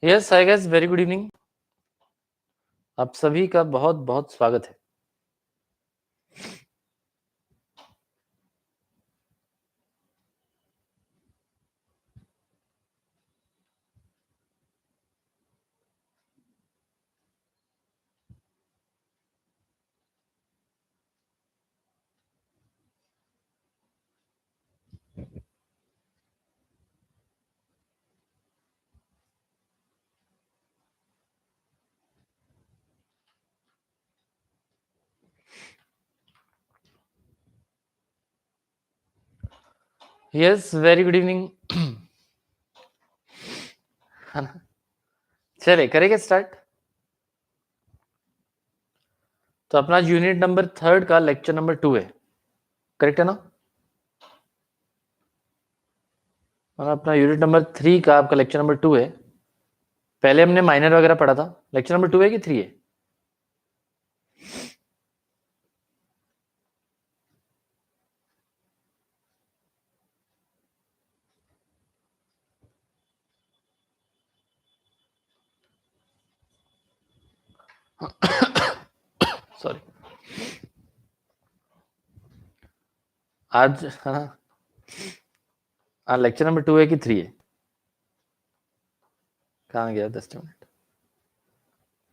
Yes I guess very good evening. आप सभी का बहुत बहुत स्वागत है। Yes very good evening. है ना, चले करेंगे स्टार्ट। तो अपना यूनिट नंबर 3 का लेक्चर नंबर 2 है, करेक्ट है ना? और अपना यूनिट नंबर 3 का आपका लेक्चर नंबर 2 है। पहले हमने माइनर वगैरह पढ़ा था। लेक्चर नंबर 2 है कि 3 है? सॉरी, आज लेक्चर नंबर 2 है कि 3 है? कहाँ गया 10 मिनट?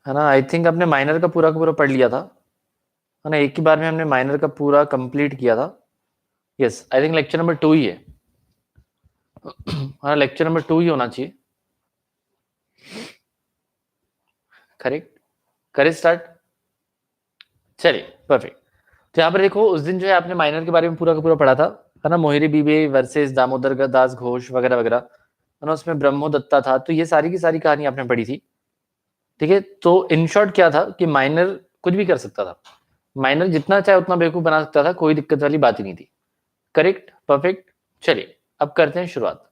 है ना, आई थिंक आपने माइनर का पूरा पढ़ लिया था, है ना। एक ही बार में हमने माइनर का पूरा कंप्लीट किया था। Yes I think lecture number 2 ही है। हाँ, लेक्चर नंबर 2 ही होना चाहिए। करेक्ट, करे स्टार्ट। चलिए परफेक्ट। तो यहाँ पर देखो, उस दिन जो है आपने माइनर के बारे में पूरा का पूरा पढ़ा था, है ना। मोहिरी बीबे वर्सेस दामोदर दास घोष वगैरह वगैरह, है ना। उसमें ब्रह्मोदत्ता था, तो ये सारी की सारी कहानी आपने पढ़ी थी। ठीक है, तो इन शॉर्ट क्या था कि माइनर कुछ भी कर सकता था। माइनर जितना चाहे उतना बेवकूफ बना सकता था, कोई दिक्कत वाली बात ही नहीं थी। Correct, perfect. चलिए अब करते हैं शुरुआत,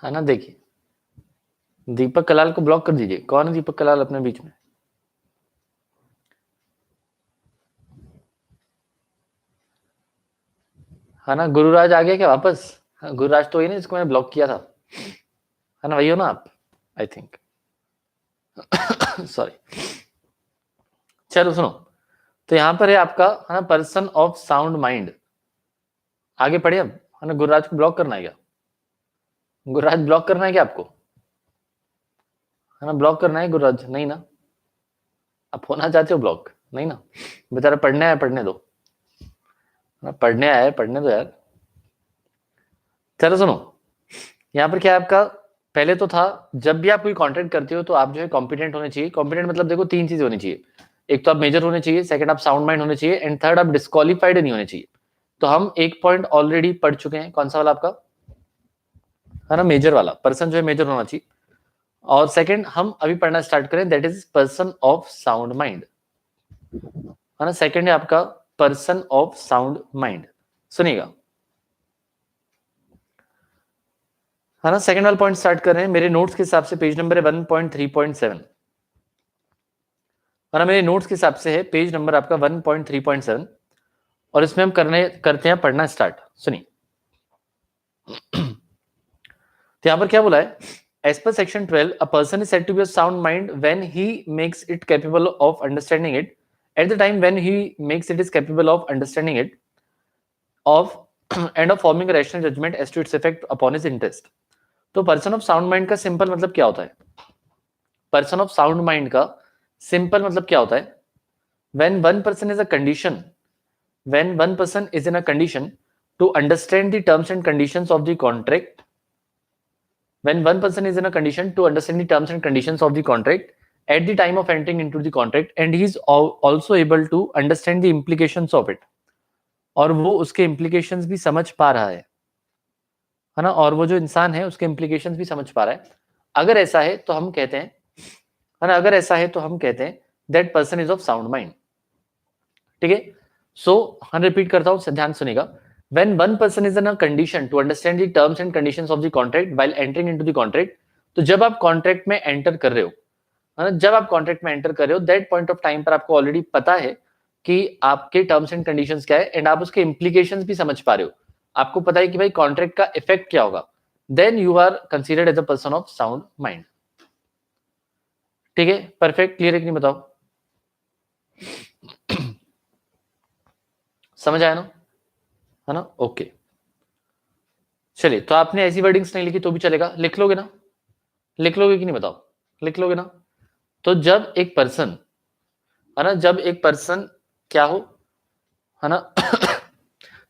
है ना। देखिए, दीपक कलाल को ब्लॉक कर दीजिए। कौन है दीपक कलाल अपने बीच में? है ना, गुरुराज आ गया क्या वापस? हाँ, गुरुराज तो ही ना जिसको मैंने ब्लॉक किया था, है ना। वही हो ना आप? I think sorry. चलो सुनो, तो यहां पर है आपका, है ना, पर्सन ऑफ साउंड माइंड। आगे पढ़े अब, है ना। गुरुराज को ब्लॉक करना है क्या? गुरुराज ब्लॉक करना है क्या आपको? है ना, ब्लॉक करना है गुरुराज? नहीं ना, आप होना चाहते हो ब्लॉक? नहीं ना, बेचारा पढ़ने आया, पढ़ने दो, है ना। पढ़ने आया है, पढ़ने दो यार। चलो सुनो, यहाँ पर क्या है आपका, पहले तो था, जब भी आप कोई कॉन्ट्रैक्ट करते हो तो आप जो है कॉम्पिटेंट होने चाहिए। कॉम्पिटेंट मतलब देखो, 3 चीजें होनी चाहिए। एक तो आप मेजर होने चाहिए, सेकंड आप साउंड माइंड होने चाहिए, एंड थर्ड आप डिस्क्वालिफाइड नहीं होने चाहिए। तो हम एक पॉइंट ऑलरेडी पढ़ चुके हैं, कौन सा वाला आपका? है ना, मेजर वाला। पर्सन जो है मेजर होना चाहिए। और सेकंड हम अभी पढ़ना स्टार्ट करें, that is person of sound mind, है ना। सेकंड है आपका पर्सन ऑफ साउंड माइंड। सुनिएगा, है ना। सेकंड वाला पॉइंट स्टार्ट कर रहे हैं। मेरे नोट्स के हिसाब से पेज नंबर है 1.3.7, है ना। मेरे नोट्स के हिसाब से है पेज नंबर आपका 1.3.7, और इसमें हम करते हैं पढ़ना स्टार्ट। सुनिए, तो यहां पर क्या बोला है, as per section 12 a person is said to be a sound mind when he makes it capable of understanding it at the time when he makes it is capable of understanding it of and of forming rational judgement as to its effect upon his interest. तो person of sound mind का simple मतलब क्या होता है? Person of sound mind का simple मतलब क्या होता है? when one person is a condition when one person is in a condition to understand the terms and conditions of the contract when one person is in a condition to understand the terms and conditions of the contract at the time of entering into the contract and he is also able to understand the implications of it, और वो उसके implications भी समझ पा रहा है ना। और वो जो इंसान है उसके implications भी समझ पा रहा है। अगर ऐसा है तो हम कहते हैं, है ना, अगर ऐसा है तो हम कहते हैं that person is of sound mind। ठीक है, सो हम रिपीट करता हूं, ध्यान सुनेगा। when one person is in a condition to understand the terms and conditions of the contract while entering into the contract, तो जब आप कॉन्ट्रैक्ट में एंटर कर रहे हो, है ना, जब आप कॉन्ट्रैक्ट में एंटर कर रहे हो, दैट पॉइंट ऑफ टाइम पर आपको ऑलरेडी पता है कि आपके टर्म्स एंड कंडीशंस क्या है, एंड आप उसके इंप्लीकेशंस भी समझ पा रहे हो। आपको पता है कि भाई कॉन्ट्रैक्ट का इफेक्ट क्या होगा। Then you are considered as a person of sound mind. ठीक है, परफेक्ट, क्लियर है कि नहीं बताओ? समझ आया ना, है ना? ओके, चलिए, तो आपने ऐसी वर्डिंग्स नहीं लिखी तो भी चलेगा, लिख लोगे ना? लिख लोगे कि नहीं बताओ? लिख लोगे ना? तो जब एक पर्सन, है ना, जब एक पर्सन क्या हो, है ना,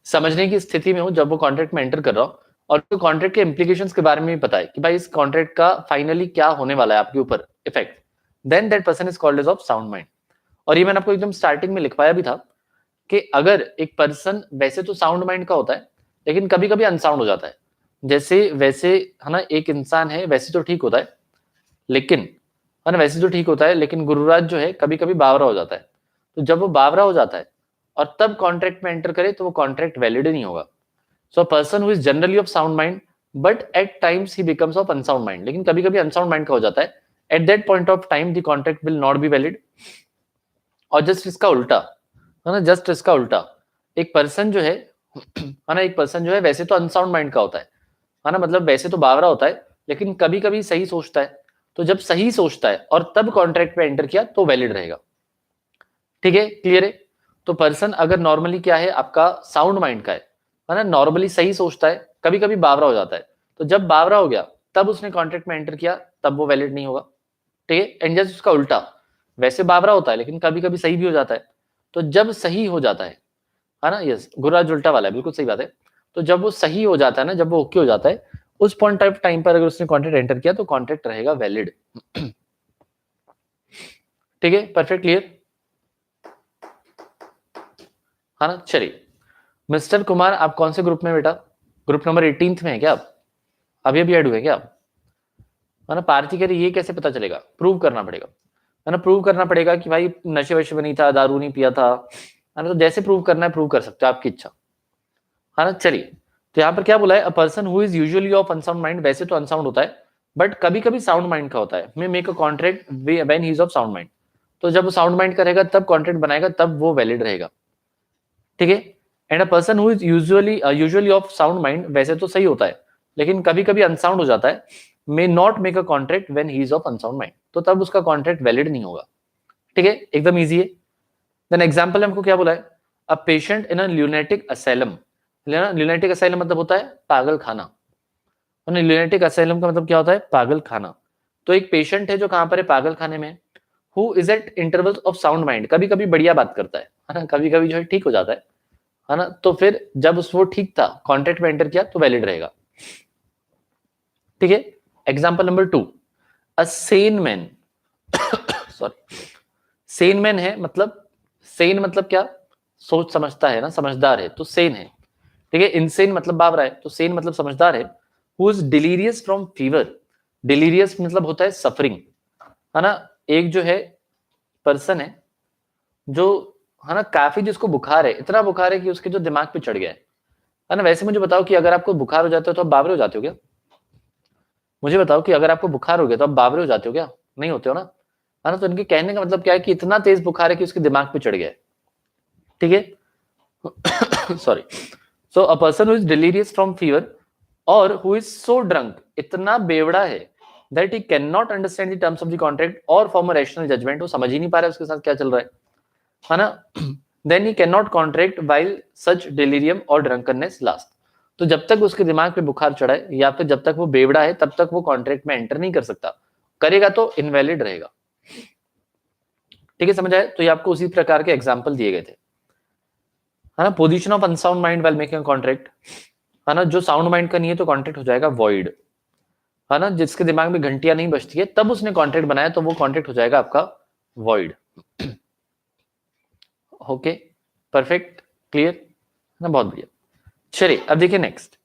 समझने की स्थिति में हो, जब वो कॉन्ट्रैक्ट में एंटर कर रहा हो और तो कॉन्ट्रैक्ट के इंप्लीकेशंस के बारे में भी पता है कि भाई इस कॉन्ट्रैक्ट का फाइनली क्या होने वाला है आपके ऊपर effect, then that person is called as of sound mind. और ये मैंने आपको एकदम स्टार्टिंग में लिखवाया भी था कि अगर एक पर्सन वैसे तो साउंड माइंड का होता है लेकिन कभी कभी अनसाउंड हो जाता है, जैसे वैसे, है ना, एक इंसान है वैसे तो ठीक होता है लेकिन, है ना, वैसे तो ठीक होता है लेकिन गुरुराज जो है कभी कभी बावरा हो जाता है। तो जब वो बावरा हो जाता है और तब कॉन्ट्रैक्ट में एंटर करे तो वो कॉन्ट्रैक्ट वैलिड नहीं होगा। So person who is generally of sound mind but at times he becomes of unsound mind, लेकिन कभी कभी अनसाउंड माइंड का हो जाता है, at that point of time the contract will not be valid. और जस्ट इसका उल्टा, है ना, जस्ट इसका उल्टा, एक पर्सन जो है ना, एक पर्सन जो है वैसे तो अनसाउंड माइंड का होता है ना, मतलब वैसे तो बावरा होता है लेकिन कभी कभी सही सोचता है। तो जब सही सोचता है और तब कॉन्ट्रैक्ट में एंटर किया तो वैलिड रहेगा। ठीक है, क्लियर है? तो पर्सन अगर नॉर्मली क्या है आपका साउंड माइंड का है ना, नॉर्मली सही सोचता है, कभी कभी बावरा हो जाता है, तो जब बावरा हो गया तब उसने कॉन्ट्रैक्ट में एंटर किया तब वो वैलिड नहीं होगा। ठीक है, एंड जस्ट उसका उल्टा, वैसे बावरा होता है लेकिन कभी कभी सही भी हो जाता है, तो जब सही हो जाता है ना, यस, गुर्राज उल्टा वाला है, बिल्कुल सही बात है। तो जब वो सही हो जाता है ना, जब वो ओके हो जाता है, उस पॉइंट ऑफ टाइम पर अगर उसने कॉन्ट्रैक्ट एंटर किया तो कॉन्ट्रैक्ट रहेगा वैलिड। ठीक है, परफेक्ट, क्लियर, है ना? चलिए, मिस्टर कुमार आप कौन से ग्रुप में बेटा? ग्रुप नंबर 18 में है क्या आप? अभी अभी ऐड हुए क्या आप? है ना, पार्थी कह रही ये कैसे पता चलेगा? प्रूव करना पड़ेगा, है ना, प्रूव करना पड़ेगा कि भाई नशे वशे में नहीं था, दारू नहीं पिया था, है ना, तो जैसे प्रूव करना है प्रूव कर सकते हो, आपकी इच्छा, है ना। चलिए, तो यहाँ पर क्या बोला है, a person who is usually of unsound mind, वैसे तो अनसाउंड होता है बट कभी कभी साउंड माइंड का होता है, may make a contract when he is of sound mind. तो जब वो साउंड माइंड का रहेगा तब कॉन्ट्रैक्ट बनाएगा तब वो वैलिड रहेगा। ठीक है, and a person who is usually of sound mind, वैसे तो सही होता है लेकिन कभी कभी अनसाउंड हो जाता है, may not make a contract when he is of unsound mind, तो तब उसका कॉन्ट्रैक्ट वैलिड नहीं होगा। ठीक है, एकदम इजी है। देन एग्जांपल हमको क्या बोला है, a patient in a lunatic asylum. Lunatic asylum मतलब होता है पागल खाना, और ल्यूनेटिक असाइलम का मतलब क्या होता है? पागल खाना। तो एक पेशेंट है जो कहां पर है? पागल खाने में। Who is eight intervals of sound mind, कभी कभी बढ़िया बात करता है ना, कभी कभी जो है ठीक हो जाता है ना, तो फिर जब उस वो ठीक था कॉन्ट्रैक्ट में एंटर किया तो वैलिड रहेगा। ठीक है, example number 2, a sane man, sorry, sane man है मतलब, सेन मतलब क्या? सोच समझता है ना, समझदार है तो सेन है। ठीक है, इनसेन मतलब बावरा है, तो सेन मतलब समझदार है। Who is delirious from fever, delirious मतलब होता है सफरिंग, है ना, एक जो है पर्सन है जो, है ना, काफी जिसको बुखार है, इतना बुखार है कि उसके जो दिमाग पे चढ़ गया है ना। वैसे मुझे बताओ कि अगर आपको बुखार हो जाता है तो आप बावरे हो जाते हो क्या? मुझे बताओ कि अगर आपको बुखार हो गया तो आप बावरे हो जाते हो क्या? नहीं होते हो ना, है ना। तो इनके कहने का मतलब क्या है कि इतना तेज बुखार है कि उसके दिमाग पे चढ़ गया है। ठीक है, sorry. So a person who is delirious from fever और हु इज सो ड्रंक, इतना बेवड़ा है that he can not understand the terms of the contract और फॉर्म अ रैशनल जजमेंट, वो समझ ही नहीं पा रहा है उसके साथ क्या चल रहा है ना, then he can not contract while such delirium और ड्रंकननेस लास्ट। तो जब तक उसके दिमाग पे बुखार चढ़ा है या फिर जब तक वो बेवड़ा है तब तक वो कॉन्ट्रैक्ट में एंटर नहीं कर सकता, करेगा तो इनवैलिड रहेगा। ठीक है, समझ आए? तो ये आपको उसी प्रकार के एग्जाम्पल दिए गए थे, है ना। Position of unsound mind while making contract, है ना, जो साउंड माइंड का नहीं है तो कॉन्ट्रैक्ट हो जाएगा वॉइड, है ना, जिसके दिमाग में घंटियां नहीं बजती है तब उसने कॉन्ट्रैक्ट बनाया तो वो कॉन्ट्रैक्ट हो जाएगा आपका वॉइड। ओके, परफेक्ट, क्लियर ना, बहुत बढ़िया। चलिए अब देखिए नेक्स्ट,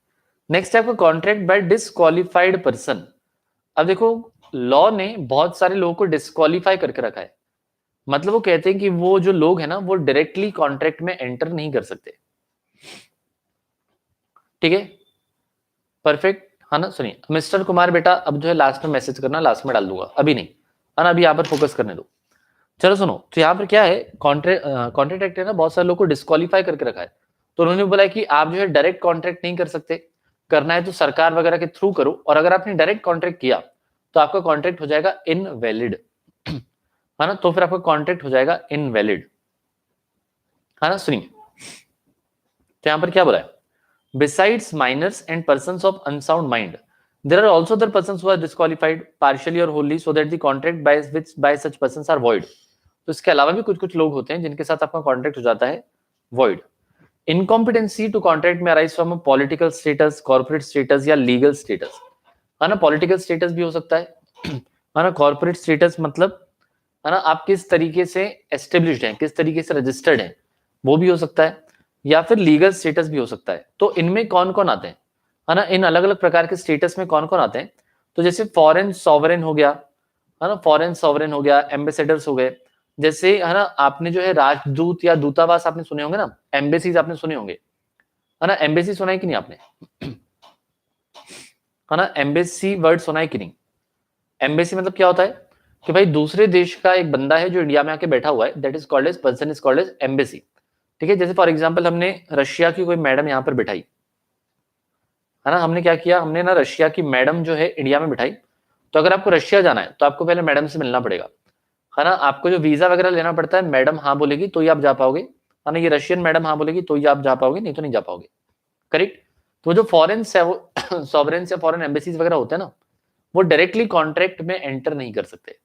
नेक्स्ट है आपका कॉन्ट्रैक्ट बाय डिसक्वालिफाइड पर्सन। अब देखो, लॉ ने बहुत सारे लोगों को डिसक्वालीफाई करके रखा है, मतलब वो कहते हैं कि वो जो लोग हैं ना वो डायरेक्टली कॉन्ट्रैक्ट में एंटर नहीं कर सकते। ठीक है, परफेक्ट, है ना। सुनिए मिस्टर कुमार बेटा, अब जो है लास्ट में मैसेज करना, लास्ट में डाल दूंगा, अभी नहीं, है ना, अभी यहाँ पर फोकस करने दो। चलो सुनो, तो यहाँ पर क्या है, कॉन्ट्रैक्ट एक्ट है ना, बहुत सारे लोगों को डिस्क्वालीफाई करके रखा है। तो उन्होंने बोला है कि आप जो है डायरेक्ट कॉन्ट्रैक्ट नहीं कर सकते, करना है तो सरकार वगैरह के थ्रू करो, और अगर आपने डायरेक्ट कॉन्ट्रैक्ट किया तो आपका कॉन्ट्रैक्ट हो जाएगा इनवैलिड, है ना, तो फिर आपका कॉन्ट्रैक्ट हो जाएगा इनवैलिड, है ना। सुनिए, तो यहां पर क्या बोला है, besides minors and persons of unsound mind there are also other persons who are disqualified partially or wholly so that the contract by which by such persons are void। तो इसके अलावा भी कुछ कुछ लोग होते हैं जिनके साथ आपका कॉन्ट्रैक्ट हो जाता है void। इनकॉम्पिटेंसी टू कॉन्ट्रैक्ट में arise from political status, corporate status या लीगल स्टेटस, है ना। पॉलिटिकल स्टेटस भी हो सकता है ना। कॉर्पोरेट स्टेटस मतलब, है ना, आप किस तरीके से एस्टेब्लिश्ड हैं, किस तरीके से रजिस्टर्ड हैं, वो भी हो सकता है, या फिर लीगल स्टेटस भी हो सकता है। तो इनमें कौन कौन आते हैं, है ना, इन अलग अलग प्रकार के स्टेटस में कौन कौन आते हैं। तो जैसे फॉरेन सॉवरेन हो गया, है ना, फॉरेन सॉवरेन हो गया, एम्बेसडर्स हो गए, जैसे, है ना, आपने जो है राजदूत या दूतावास आपने सुने होंगे ना, एम्बेसीज आपने सुने होंगे, है ना। एम्बेसी सुना है कि नहीं आपने, है ना, एम्बेसी वर्ड सुना है कि नहीं। एम्बेसी मतलब क्या होता है कि भाई दूसरे देश का एक बंदा है जो इंडिया में आके बैठा हुआ है, that is called as, person is called as embassy. ठीक है, जैसे फॉर एग्जांपल हमने रशिया की कोई मैडम यहाँ पर बिठाई, है ना, हमने क्या किया, हमने ना रशिया की मैडम जो है इंडिया में बिठाई। तो अगर आपको रशिया जाना है तो आपको पहले मैडम से मिलना पड़ेगा, है ना। आपको जो वीजा वगैरह लेना पड़ता है, मैडम हाँ बोलेगी तो ही आप जा पाओगे, है ना। ये रशियन मैडम हाँ बोलेगी तो ही आप जा पाओगे, नहीं तो नहीं जा पाओगे, करेक्ट। तो जो फॉरेन सॉवरेन या फॉरेन एम्बेसीज वगैरह होते हैं ना, वो डायरेक्टली कॉन्ट्रैक्ट में एंटर नहीं कर सकते,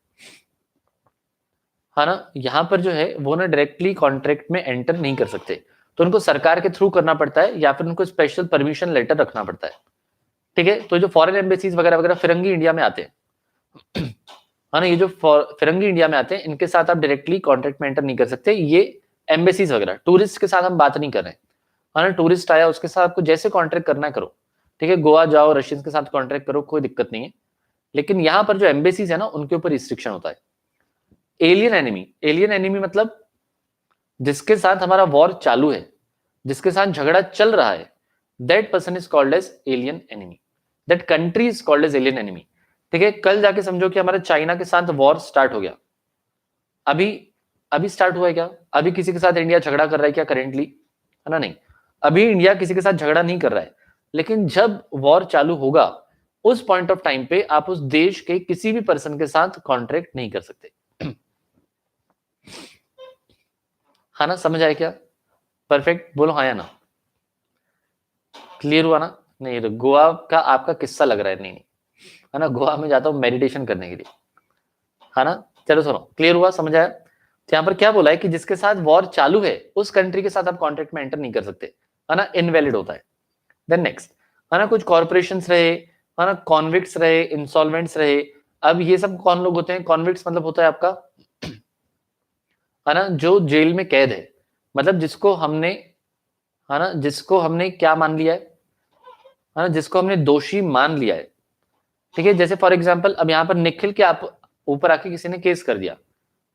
है ना। यहाँ पर जो है वो ना डायरेक्टली कॉन्ट्रैक्ट में एंटर नहीं कर सकते, तो उनको सरकार के थ्रू करना पड़ता है या फिर उनको स्पेशल परमिशन लेटर रखना पड़ता है। ठीक है, तो जो फॉरेन एम्बेसीज वगैरह वगैरह फिरंगी इंडिया में आते हैं, है ना, ये जो फिरंगी इंडिया में आते हैं, इनके साथ आप डायरेक्टली कॉन्ट्रैक्ट में एंटर नहीं कर सकते। ये एम्बेसीज वगैरह, टूरिस्ट के साथ हम बात नहीं कर रहे हैं, है ना। टूरिस्ट आया, उसके साथ आपको जैसे कॉन्ट्रैक्ट करना है करो, ठीक है, गोवा जाओ, रशियंस के साथ कॉन्ट्रैक्ट करो, कोई दिक्कत नहीं है। लेकिन यहाँ पर जो एम्बेसीज है ना, उनके ऊपर रिस्ट्रिक्शन होता है। एलियन एनिमी, एलियन एनिमी मतलब जिसके साथ हमारा वॉर चालू है, जिसके साथ झगड़ा चल रहा है, that person is called as alien enemy, that country is called as alien enemy. ठीक है, कल जाके समझो कि हमारा चाइना के साथ वॉर स्टार्ट हो गया, अभी अभी स्टार्ट हुआ है क्या, अभी किसी के साथ इंडिया झगड़ा कर रहा है क्या करेंटली, है ना, नहीं, अभी इंडिया किसी के साथ झगड़ा नहीं कर रहा है। लेकिन जब वॉर चालू होगा, उस पॉइंट ऑफ टाइम पे आप उस देश के किसी भी पर्सन के साथ कॉन्ट्रैक्ट नहीं कर सकते, हाँ ना, समझ आया क्या, परफेक्ट, बोलो हाँ या ना, क्लियर हुआ ना। नहीं, तो गोवा का आपका किस्सा लग रहा है, नहीं नहीं, है ना, गोवा में जाता हूँ मेडिटेशन करने के लिए, है ना। चलो सुनो, क्लियर हुआ, समझ आया। तो यहाँ पर क्या बोला है कि जिसके साथ वॉर चालू है, उस कंट्री के साथ आप कॉन्ट्रैक्ट में एंटर नहीं कर सकते, है ना, इनवैलिड होता है। देन नेक्स्ट, है ना, कुछ कॉर्पोरेशन रहे, है ना, कॉन्विक्ट्स रहे, इंसॉल्वेंट्स रहे। अब ये सब कौन लोग होते हैं, कॉन्विक्ट्स मतलब होता है आपका, है ना, जो जेल में कैद है, मतलब जिसको हमने, है ना, जिसको हमने क्या मान लिया है ना, जिसको हमने दोषी मान लिया है। ठीक है, जैसे फॉर एग्जांपल अब यहाँ पर निखिल के आप ऊपर आके किसी ने केस कर दिया,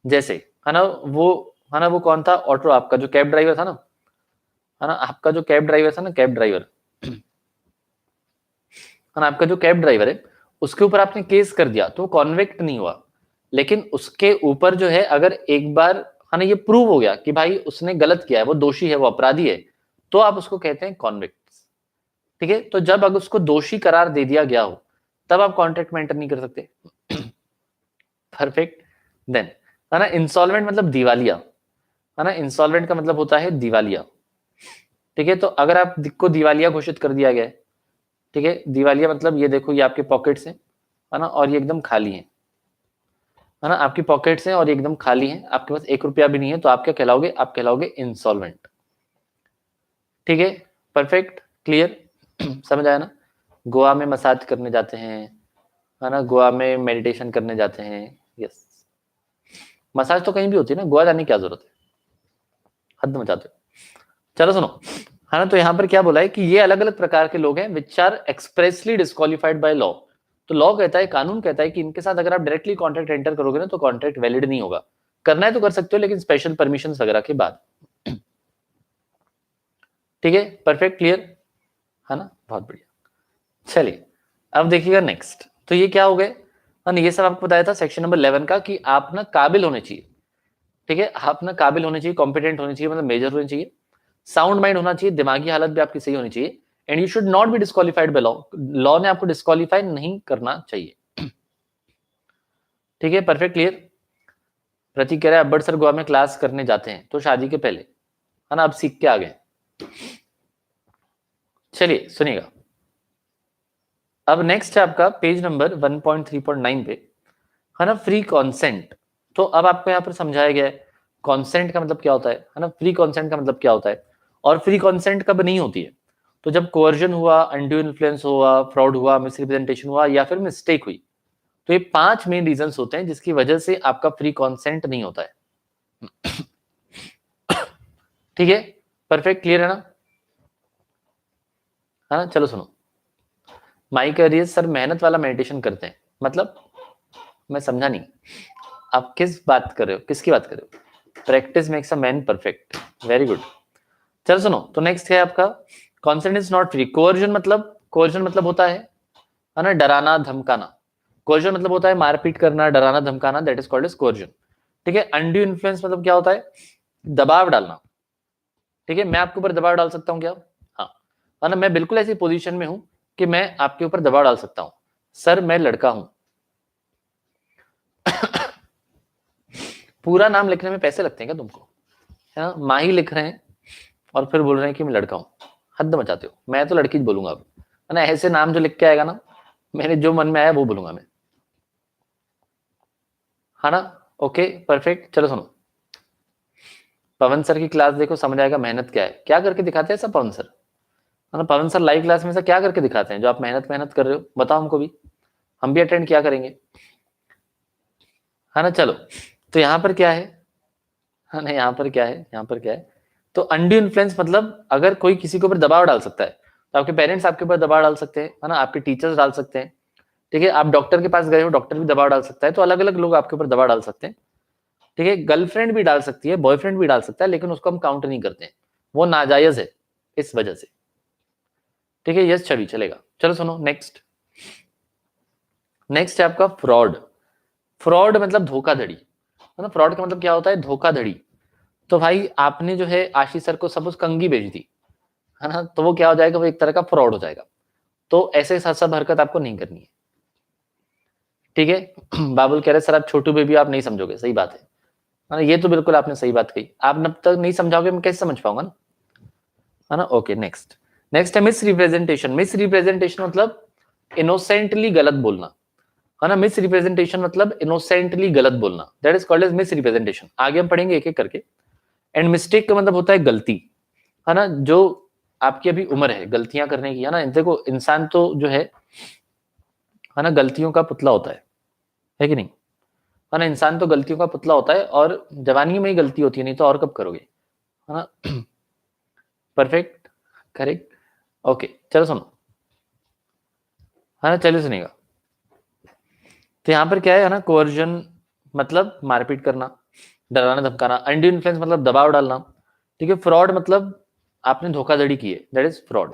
जैसे, है ना, वो, है ना, वो कौन था, ऑटो, आपका जो कैब ड्राइवर था ना, है ना, आपका जो कैब ड्राइवर था ना, कैब ड्राइवर, है ना, आपका जो कैब ड्राइवर है, उसके ऊपर आपने केस कर दिया तो कॉन्विक्ट नहीं हुआ। लेकिन उसके ऊपर जो है, अगर एक बार, है ना, ये प्रूव हो गया कि भाई उसने गलत किया है, वो दोषी है, वो अपराधी है, तो आप उसको कहते हैं कॉन्विक्ट। ठीक है, तो जब अगर उसको दोषी करार दे दिया गया हो, तब आप कॉन्ट्रैक्ट में एंटर नहीं कर सकते, परफेक्ट। देन, है ना, इंसॉल्वेंट मतलब दिवालिया, है ना, इंसॉल्वेंट का मतलब होता है दिवालिया। ठीक है, तो अगर आपको दिवालिया घोषित कर दिया गया है, ठीक है, दिवालिया मतलब ये देखो, ये आपके पॉकेट्स हैं, है ना, और ये एकदम खाली है ना, आपकी पॉकेट्स हैं और ये एकदम खाली हैं, आपके पास 1 रुपया भी नहीं है, तो आप क्या कहलाओगे, आप कहलाओगे इंसॉल्वेंट। ठीक है, परफेक्ट, क्लियर, समझ आया ना। गोवा में मसाज करने जाते हैं, है ना, गोवा में मेडिटेशन करने जाते हैं, यस, मसाज तो कहीं भी होती है ना, गोवा जाने की क्या जरूरत है, हद मचाते हो। चलो सुनो, है ना, तो यहाँ पर क्या बोला है कि ये अलग अलग प्रकार के लोग हैं which are expressly disqualified by law. तो लॉ कहता है, कानून कहता है कि इनके साथ अगर आप डायरेक्टली कॉन्ट्रैक्ट एंटर करोगे ना, तो कॉन्ट्रैक्ट वैलिड नहीं होगा। करना है तो कर सकते हो, लेकिन स्पेशल परमिशन वगैरह के बाद। ठीक है, परफेक्ट, क्लियर, है ना, बहुत बढ़िया। चलिए अब देखिएगा नेक्स्ट, तो ये क्या हो गए, ये सब आपको बताया था सेक्शन नंबर 11 का, कि आप ना काबिल होने चाहिए। ठीक है, आप ना काबिल होने चाहिए, कॉम्पिटेंट होने चाहिए, मतलब मेजर होने चाहिए, साउंड माइंड होना चाहिए, दिमागी हालत भी आपकी सही होनी चाहिए, and you should not be disqualified by law. Law ने आपको डिस्क्वालीफाई नहीं करना चाहिए. ठीक है, परफेक्ट क्लियर. प्रतीक कह रहा है अब्बड़ सर गोवा में क्लास करने जाते हैं तो शादी के पहले, है ना, अब सीख के आ गए. चलिए सुनिएगा. अब नेक्स्ट है आपका पेज नंबर 1.3.9 पे, है ना, फ्री कॉन्सेंट. तो अब आपको यहाँ पर समझाया गया है कॉन्सेंट का मतलब क्या होता है ना, फ्री कॉन्सेंट का मतलब क्या होता है, और फ्री कॉन्सेंट कब नहीं होती है. तो जब कोअर्जन हुआ, अनड्यू इन्फ्लुएंस हुआ, फ्रॉड हुआ, मिसरिप्रेजेंटेशन हुआ, या फिर मिस्टेक हुई. तो ये 5 मेन रीजंस होते हैं जिसकी वजह से आपका फ्री कॉन्सेंट नहीं होता है. ठीक है, परफेक्ट क्लियर है ना. हाँ चलो सुनो. माई करियर सर मेहनत वाला मेडिटेशन करते हैं, मतलब मैं समझा नहीं, आप किस बात कर रहे हो, किसकी बात कर रहे हो. Practice makes a man perfect. Very good. चलो सुनो. तो नेक्स्ट है आपका consent is not free. Coercion मतलब होता है ना, डराना धमकाना. कोअर्जन मतलब होता है मारपीट करना, डराना धमकाना, that is called as coercion. ठीक है. अनड्यू इन्फ्लुएंस मतलब क्या होता है, दबाव डालना. ठीक है, मैं आपके ऊपर दबाव डाल सकता हूँ क्या. हाँ, है ना, मैं बिल्कुल ऐसी पोजीशन में हूं कि मैं आपके ऊपर दबाव डाल सकता हूं. सर मैं लड़का हूं. पूरा नाम लिखने में पैसे लगते हैं क्या तुमको, है ना, माही लिख रहे हैं और फिर बोल रहे हैं कि मैं लड़का हूं. हद मचाते हो. मैं तो लड़की बोलूंगा अब, है ना. ऐसे नाम जो लिख के आएगा ना, मेरे जो मन में आया वो बोलूंगा मैं, है ना. Okay perfect. चलो सुनो. पवन सर की क्लास देखो, समझ आएगा मेहनत क्या है. क्या करके दिखाते हैं सब पवन सर, है ना. पवन सर लाइव क्लास में से क्या करके दिखाते हैं जो आप मेहनत मेहनत कर रहे हो, बताओ हमको भी, हम भी अटेंड क्या करेंगे, है ना. चलो, तो यहाँ पर क्या है ना, यहाँ पर क्या है, यहाँ पर क्या है. तो अनड्यू इन्फ्लुएंस मतलब अगर कोई किसी के ऊपर दबाव डाल सकता है, तो आपके पेरेंट्स आपके ऊपर दबाव डाल सकते हैं, है ना, आपके टीचर्स डाल सकते हैं. ठीक है, आप डॉक्टर के पास गए हो, डॉक्टर भी दबाव डाल सकता है. तो अलग अलग लोग आपके ऊपर दबाव डाल सकते हैं. ठीक है, गर्लफ्रेंड भी डाल सकती है, बॉयफ्रेंड भी डाल सकता है, लेकिन उसको हम काउंट नहीं करते हैं, वो नाजायज है इस वजह से. ठीक है, यस छवि चलेगा. चलो सुनो नेक्स्ट. नेक्स्ट है आपका फ्रॉड. फ्रॉड मतलब धोखाधड़ी, है ना. फ्रॉड का मतलब क्या होता है, धोखाधड़ी. तो भाई आपने जो है आशीष सर को सपोज कंगी भेज दी, है ना, तो वो क्या हो जाएगा, वो एक तरह का फ्रॉड हो जाएगा. तो ऐसे सब हरकत आपको नहीं करनी है. ठीक है. बाबुल कह रहे सर आप छोटू बेबी आप नहीं समझोगे. सही बात है ना, ये तो बिल्कुल आपने सही बात कही. आप जब तक नहीं समझाओगे मैं कैसे समझ पाऊंगा ना, है ना. Okay next. नेक्स्ट है मिस रिप्रेजेंटेशन. मिस रिप्रेजेंटेशन मतलब इनोसेंटली गलत बोलना, है ना. मिस रिप्रेजेंटेशन मतलब इनोसेंटली गलत बोलना, that is called as misrepresentation. आगे हम पढ़ेंगे एक एक करके. एंड मिस्टेक का मतलब होता है गलती, है ना. जो आपकी अभी उम्र है गलतियां करने की, है ना. देखो इंसान तो जो है ना, गलतियों का पुतला होता है कि नहीं, है ना. इंसान तो गलतियों का पुतला होता है, और जवानी में ही गलती होती है, नहीं तो और कब करोगे, है ना. Perfect correct. ओके चलो सुनो, है ना. चलिए सुनिएगा. तो यहाँ पर क्या है ना, कोअर्जन मतलब मारपीट करना, डराना धमकाना. अनड्यू इन्फ्लुएंस मतलब दबाव डालना. ठीक है. फ्रॉड मतलब आपने धोखाधड़ी की है, दैट इज फ्रॉड.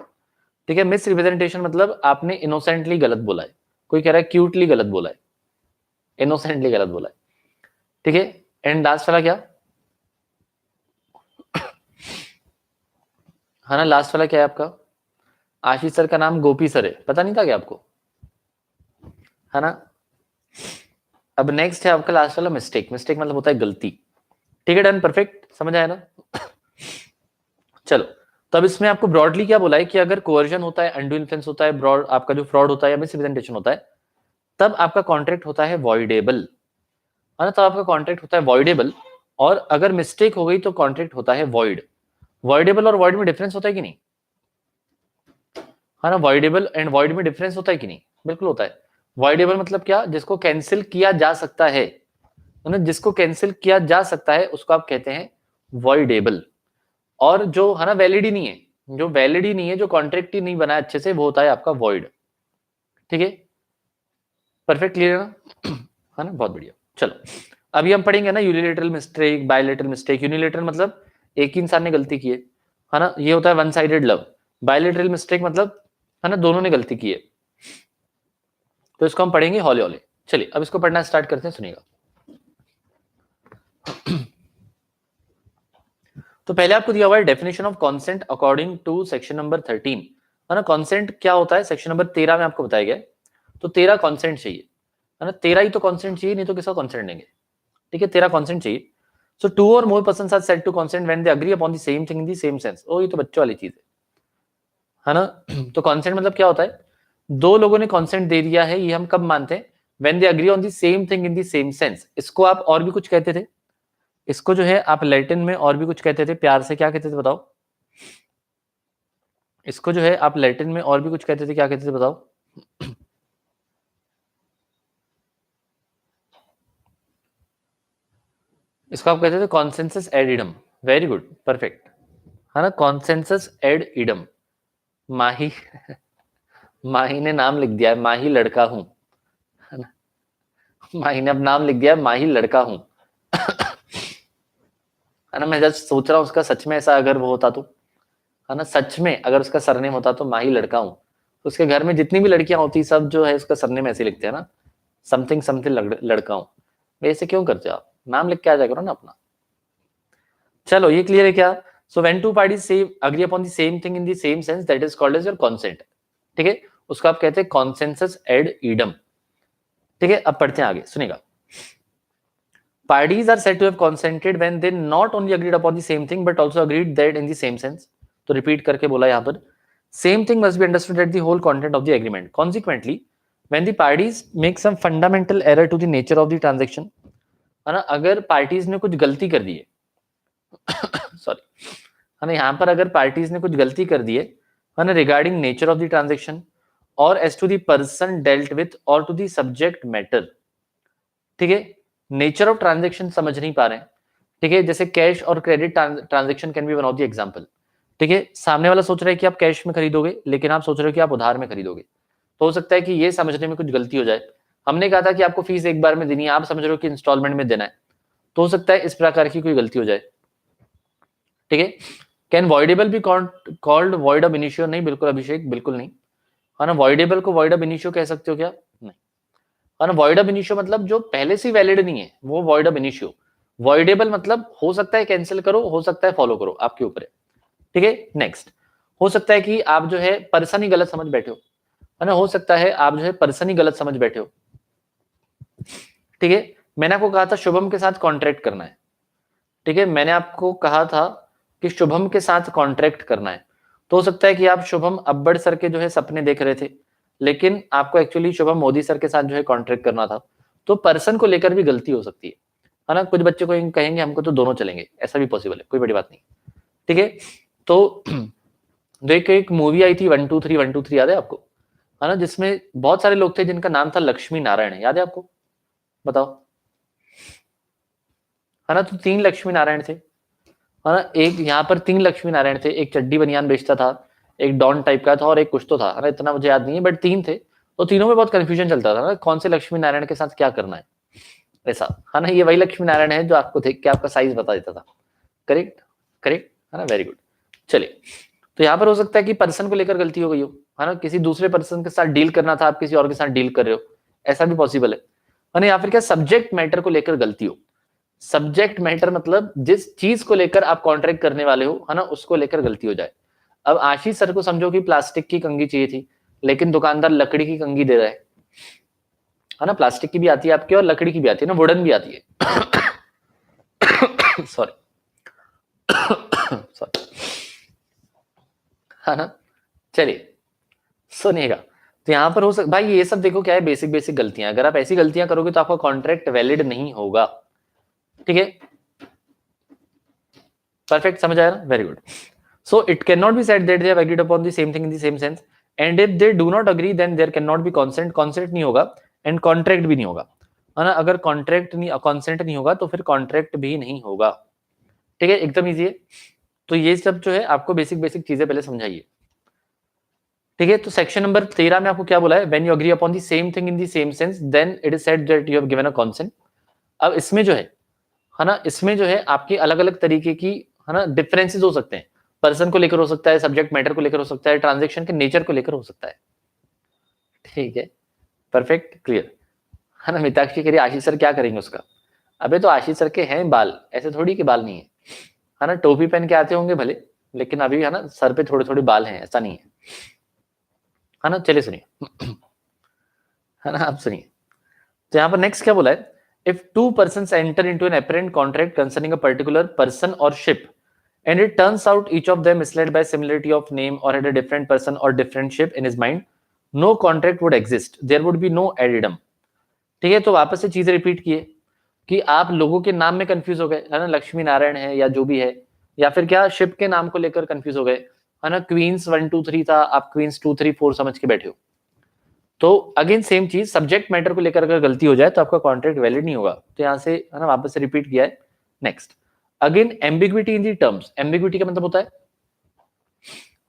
ठीक है. मिस रिप्रेजेंटेशन मतलब आपने इनोसेंटली गलत बोला है. कोई कह रहा है क्यूटली गलत बोला है, इनोसेंटली गलत बोला है. ठीक है. एंड लास्ट वाला क्या है ना, लास्ट वाला क्या है आपका, आशीष सर का नाम गोपी सर है, पता नहीं था क्या आपको, है ना. अब नेक्स्ट है आपका लास्ट वाला मिस्टेक. मिस्टेक मतलब होता है गलती. ठीक है डन परफेक्ट, समझ आया ना. चलो, तो अब इसमें आपको ब्रॉडली क्या बोला है कि अगर कोअर्जन होता है, अनड्यू इन्फ्लुएंस होता है, ब्रॉड आपका जो फ्रॉड होता है या मिसरिप्रेजेंटेशन होता है, तब आपका कॉन्ट्रैक्ट होता है वॉइडेबल, है ना. तब आपका कॉन्ट्रैक्ट होता है वॉइडेबल. और अगर मिस्टेक हो गई तो कॉन्ट्रैक्ट होता है वॉइड. वॉइडेबल और वॉइड में डिफरेंस होता है कि नहीं, है ना. वॉइडेबल एंड वॉइड में डिफरेंस होता है कि नहीं, बिल्कुल होता है. वॉइडेबल मतलब क्या, जिसको कैंसिल किया जा सकता है ना, जिसको कैंसिल किया जा सकता है उसको आप कहते हैं वॉइडेबल. और जो है ना वैलिड ही नहीं है, जो वैलिड ही नहीं है, जो कॉन्ट्रैक्ट ही नहीं बना है अच्छे से, वो होता है आपका वॉइड. ठीक है, परफेक्ट क्लियर है ना. है ना, बहुत बढ़िया. चलो अभी हम पढ़ेंगे ना unilateral mistake, bilateral mistake. Unilateral मतलब एक ही इंसान ने गलती की है ना, ये होता है one sided love. Bilateral mistake मतलब है ना, दोनों ने गलती की है. तो इसको हम पढ़ेंगे हौले हौले. चलिए अब इसको पढ़ना स्टार्ट करते हैं, सुनिएगा. तो पहले आपको दिया हुआ है definition of consent according to section number 13, है ना। कॉन्सेंट क्या होता है सेक्शन नंबर 13 में आपको बताया गया है। तो 13 कॉन्सेंट चाहिए, है ना। 13 ही तो कॉन्सेंट चाहिए, नहीं तो किसका कॉन्सेंट देंगे, ठीक है। 13 कॉन्सेंट चाहिए। सो 2 और more persons are said to consent when they agree upon the same thing in the same sense. ओ ये तो बच्चों वाली चीज है ना। तो कॉन्सेंट मतलब क्या होता है, दो लोगों ने कॉन्सेंट दे दिया है, ये हम कब मानते हैं, when they agree on the same thing in the same sense. इसको आप और भी कुछ कहते थे, इसको जो है आप लैटिन में और भी कुछ कहते थे, प्यार से क्या कहते थे बताओ। इसको जो है आप लैटिन में और भी कुछ कहते थे, क्या कहते थे बताओ। इसको आप कहते थे consensus ad idem. Very good, perfect, है ना। Consensus ad idem. Mahi Mahi ने नाम लिख दिया है, माही लड़का हूं, है ना। माही ने अब नाम लिख दिया है, माही लड़का हूं, है ना। मैं जस्ट सोच रहा हूँ उसका सच में ऐसा अगर वो होता तो, है ना, सच में अगर उसका सरनेम होता तो माही लड़का हूं, तो उसके घर में जितनी भी लड़कियां होती सब जो है उसका सरनेम ऐसे लिखते हैं ना, समथिंग समथिंग लड़का हूं। वैसे क्यों करते हो आप, नाम लिख के आ जाया करो ना अपना। चलो ये क्लियर है क्या। सो व्हेन टू पार्टीज से agree upon the same thing in the same sense that is called as your consent, ठीक है। उसको आप कहते हैं कॉन्सेंसस एड ईडम, ठीक है। अब पढ़ते हैं आगे, सुनेगा। Parties are said to have consented when they not only agreed upon the same thing but also agreed that in the same sense. तो repeat करके बोला यहाँ पर, same thing must be understood at the whole content of the agreement. Consequently, when the parties make some fundamental error to the nature of the transaction, है ना, अगर parties ने कुछ गलती कर दी है सॉरी, है ना, यहाँ पर अगर parties ने कुछ गलती कर दी है ना, regarding nature of the transaction or as to the person dealt with or to the subject matter, ठीक है। नेचर ऑफ ट्रांजेक्शन समझ नहीं पा रहे हैं, ठीक है। जैसे कैश और credit transaction can be one of the example, ठीक है। सामने वाला सोच रहा है कि आप कैश में खरीदोगे, लेकिन आप सोच रहे हो कि आप उधार में खरीदोगे, तो हो सकता है कि ये समझने में कुछ गलती हो जाए। हमने कहा था कि आपको फीस एक बार में देनी है, आप समझ रहे हो कि इंस्टॉलमेंट में देना है, तो हो सकता है इस प्रकार की कोई गलती हो जाए, ठीक है। कैन वॉइडेबल भी कॉल्ड वॉइड ऑफ इनिशियो, नहीं बिल्कुल अभिषेक, बिल्कुल नहीं, है ना। वॉइडेबल को वॉइड ऑफ इनिशियो कह सकते हो क्या, नहीं, है ना। वॉइड ऑफ इनिशियो मतलब जो पहले से वैलिड नहीं है वो वॉइड ऑफ इनिशियो। वॉइडेबल मतलब हो सकता है कैंसिल करो, हो सकता है फॉलो करो, आपके ऊपर है, ठीक है। नेक्स्ट, हो सकता है कि आप जो है पर्सन ही गलत समझ बैठे हो, है ना। हो सकता है आप जो है पर्सन ही गलत समझ बैठे हो, ठीक है। मैंने आपको कहा था शुभम के साथ कॉन्ट्रैक्ट करना है, ठीक है। मैंने आपको कहा था कि शुभम के साथ कॉन्ट्रैक्ट करना है, तो हो सकता है कि आप शुभम अब्बड़ सर के जो है सपने देख रहे थे, लेकिन आपको एक्चुअली शुभम मोदी सर के साथ जो है कॉन्ट्रैक्ट करना था। तो पर्सन को लेकर भी गलती हो सकती है ना। कुछ बच्चे को कहेंगे हमको तो दोनों चलेंगे, ऐसा भी पॉसिबल है, कोई बड़ी बात नहीं, ठीक है। तो देखो एक मूवी आई थी 123 123, याद है आपको, है ना, जिसमें बहुत सारे लोग थे जिनका नाम था लक्ष्मी नारायण, याद है आपको, बताओ, है ना। तो 3 लक्ष्मी नारायण थे, है ना। एक यहाँ पर 3 लक्ष्मी नारायण थे, एक चड्डी बनियान बेचता था, एक डॉन टाइप का था और एक कुछ तो था, है ना, इतना मुझे याद नहीं है, बट 3 थे। तो तीनों में बहुत कंफ्यूजन चलता था ना, कौन से लक्ष्मी नारायण के साथ क्या करना है, ऐसा, है ना। ये वही लक्ष्मी नारायण है जो आपको देख के आपका साइज बता देता था, करेक्ट, करेक्ट, है ना, वेरी गुड। चलिए, तो यहाँ पर हो सकता है कि पर्सन को लेकर गलती हो गई हो, है ना, किसी दूसरे पर्सन के साथ डील करना था, आप किसी और के साथ डील कर रहे हो, ऐसा भी पॉसिबल है ना। या फिर क्या सब्जेक्ट मैटर को लेकर गलती हो। सब्जेक्ट मैटर मतलब जिस चीज को लेकर आप कॉन्ट्रैक्ट करने वाले हो, है ना, उसको लेकर गलती हो जाए। अब आशीष सर को समझो कि प्लास्टिक की कंघी चाहिए थी, लेकिन दुकानदार लकड़ी की कंघी दे रहा है ना। प्लास्टिक की भी आती है आपकी और लकड़ी की भी आती है ना, वुडन भी आती है सॉरी सॉरी, है ना। चलिए सुनिएगा, तो यहां पर हो सकता भाई ये सब देखो क्या है, बेसिक बेसिक गलतियां, अगर आप ऐसी गलतियां करोगे तो आपका कॉन्ट्रैक्ट वैलिड नहीं होगा, ठीक है। परफेक्ट, समझ आया ना, very good. So it can not be said that they have agreed upon the same thing in the same sense, and if they do not agree then there can not be consent, consent नहीं होगा, and contract भी नहीं होगा, है ना। अगर contract नहीं, consent नहीं होगा तो फिर कॉन्ट्रैक्ट भी नहीं होगा, ठीक है, एकदम इजी है। तो ये सब जो है आपको बेसिक बेसिक चीजें पहले समझाइए, ठीक है। तो सेक्शन नंबर 13 में आपको क्या बोला है, when you agree upon the same thing in the same sense then it is said that you have given a consent. अब इसमें जो है ना, इसमें जो है आपकी अलग अलग तरीके की, है ना, डिफरेंसेस हो सकते हैं। पर्सन को लेकर हो सकता है, सब्जेक्ट मैटर को लेकर हो सकता है, ट्रांजेक्शन के नेचर को लेकर हो सकता है, ठीक है, परफेक्ट, क्लियर, है ना। मिताक्षी कह रही आशीष सर क्या करेंगे उसका, अबे तो आशीष सर के हैं बाल, ऐसे थोड़ी के बाल नहीं है ना। टोपी पहन के आते होंगे भले, लेकिन अभी है ना सर पे थोड़े थोड़े बाल हैं, ऐसा नहीं है, है ना। चलिए सुनिए है ना, आप सुनिए। तो यहाँ पर नेक्स्ट क्या बोला है, if two persons enter into an apparent contract concerning a particular person और ship and it turns out each of them misled by similarity of name or had a different person or different ship in his mind, no contract would exist, there would be no addendum। ठीक है, तो वापस से चीजें repeat किए कि आप लोगों के नाम में कंफ्यूज हो गए, है ना, लक्ष्मी नारायण है या जो भी है, या फिर क्या शिप के नाम को लेकर कंफ्यूज हो गए, है ना, क्वींस 1 2 3 था, आप क्वींस 2 3 4 समझ के बैठे हो। तो अगेन सेम चीज, सब्जेक्ट मैटर को लेकर अगर गलती हो जाए तो आपका कॉन्ट्रैक्ट वैलिड नहीं होगा। तो यहां से, है ना, वापस से रिपीट किया है। नेक्स्ट, अगेन एम्बिग्विटी इन दी टर्म्स। एम्बिग्विटी का मतलब होता है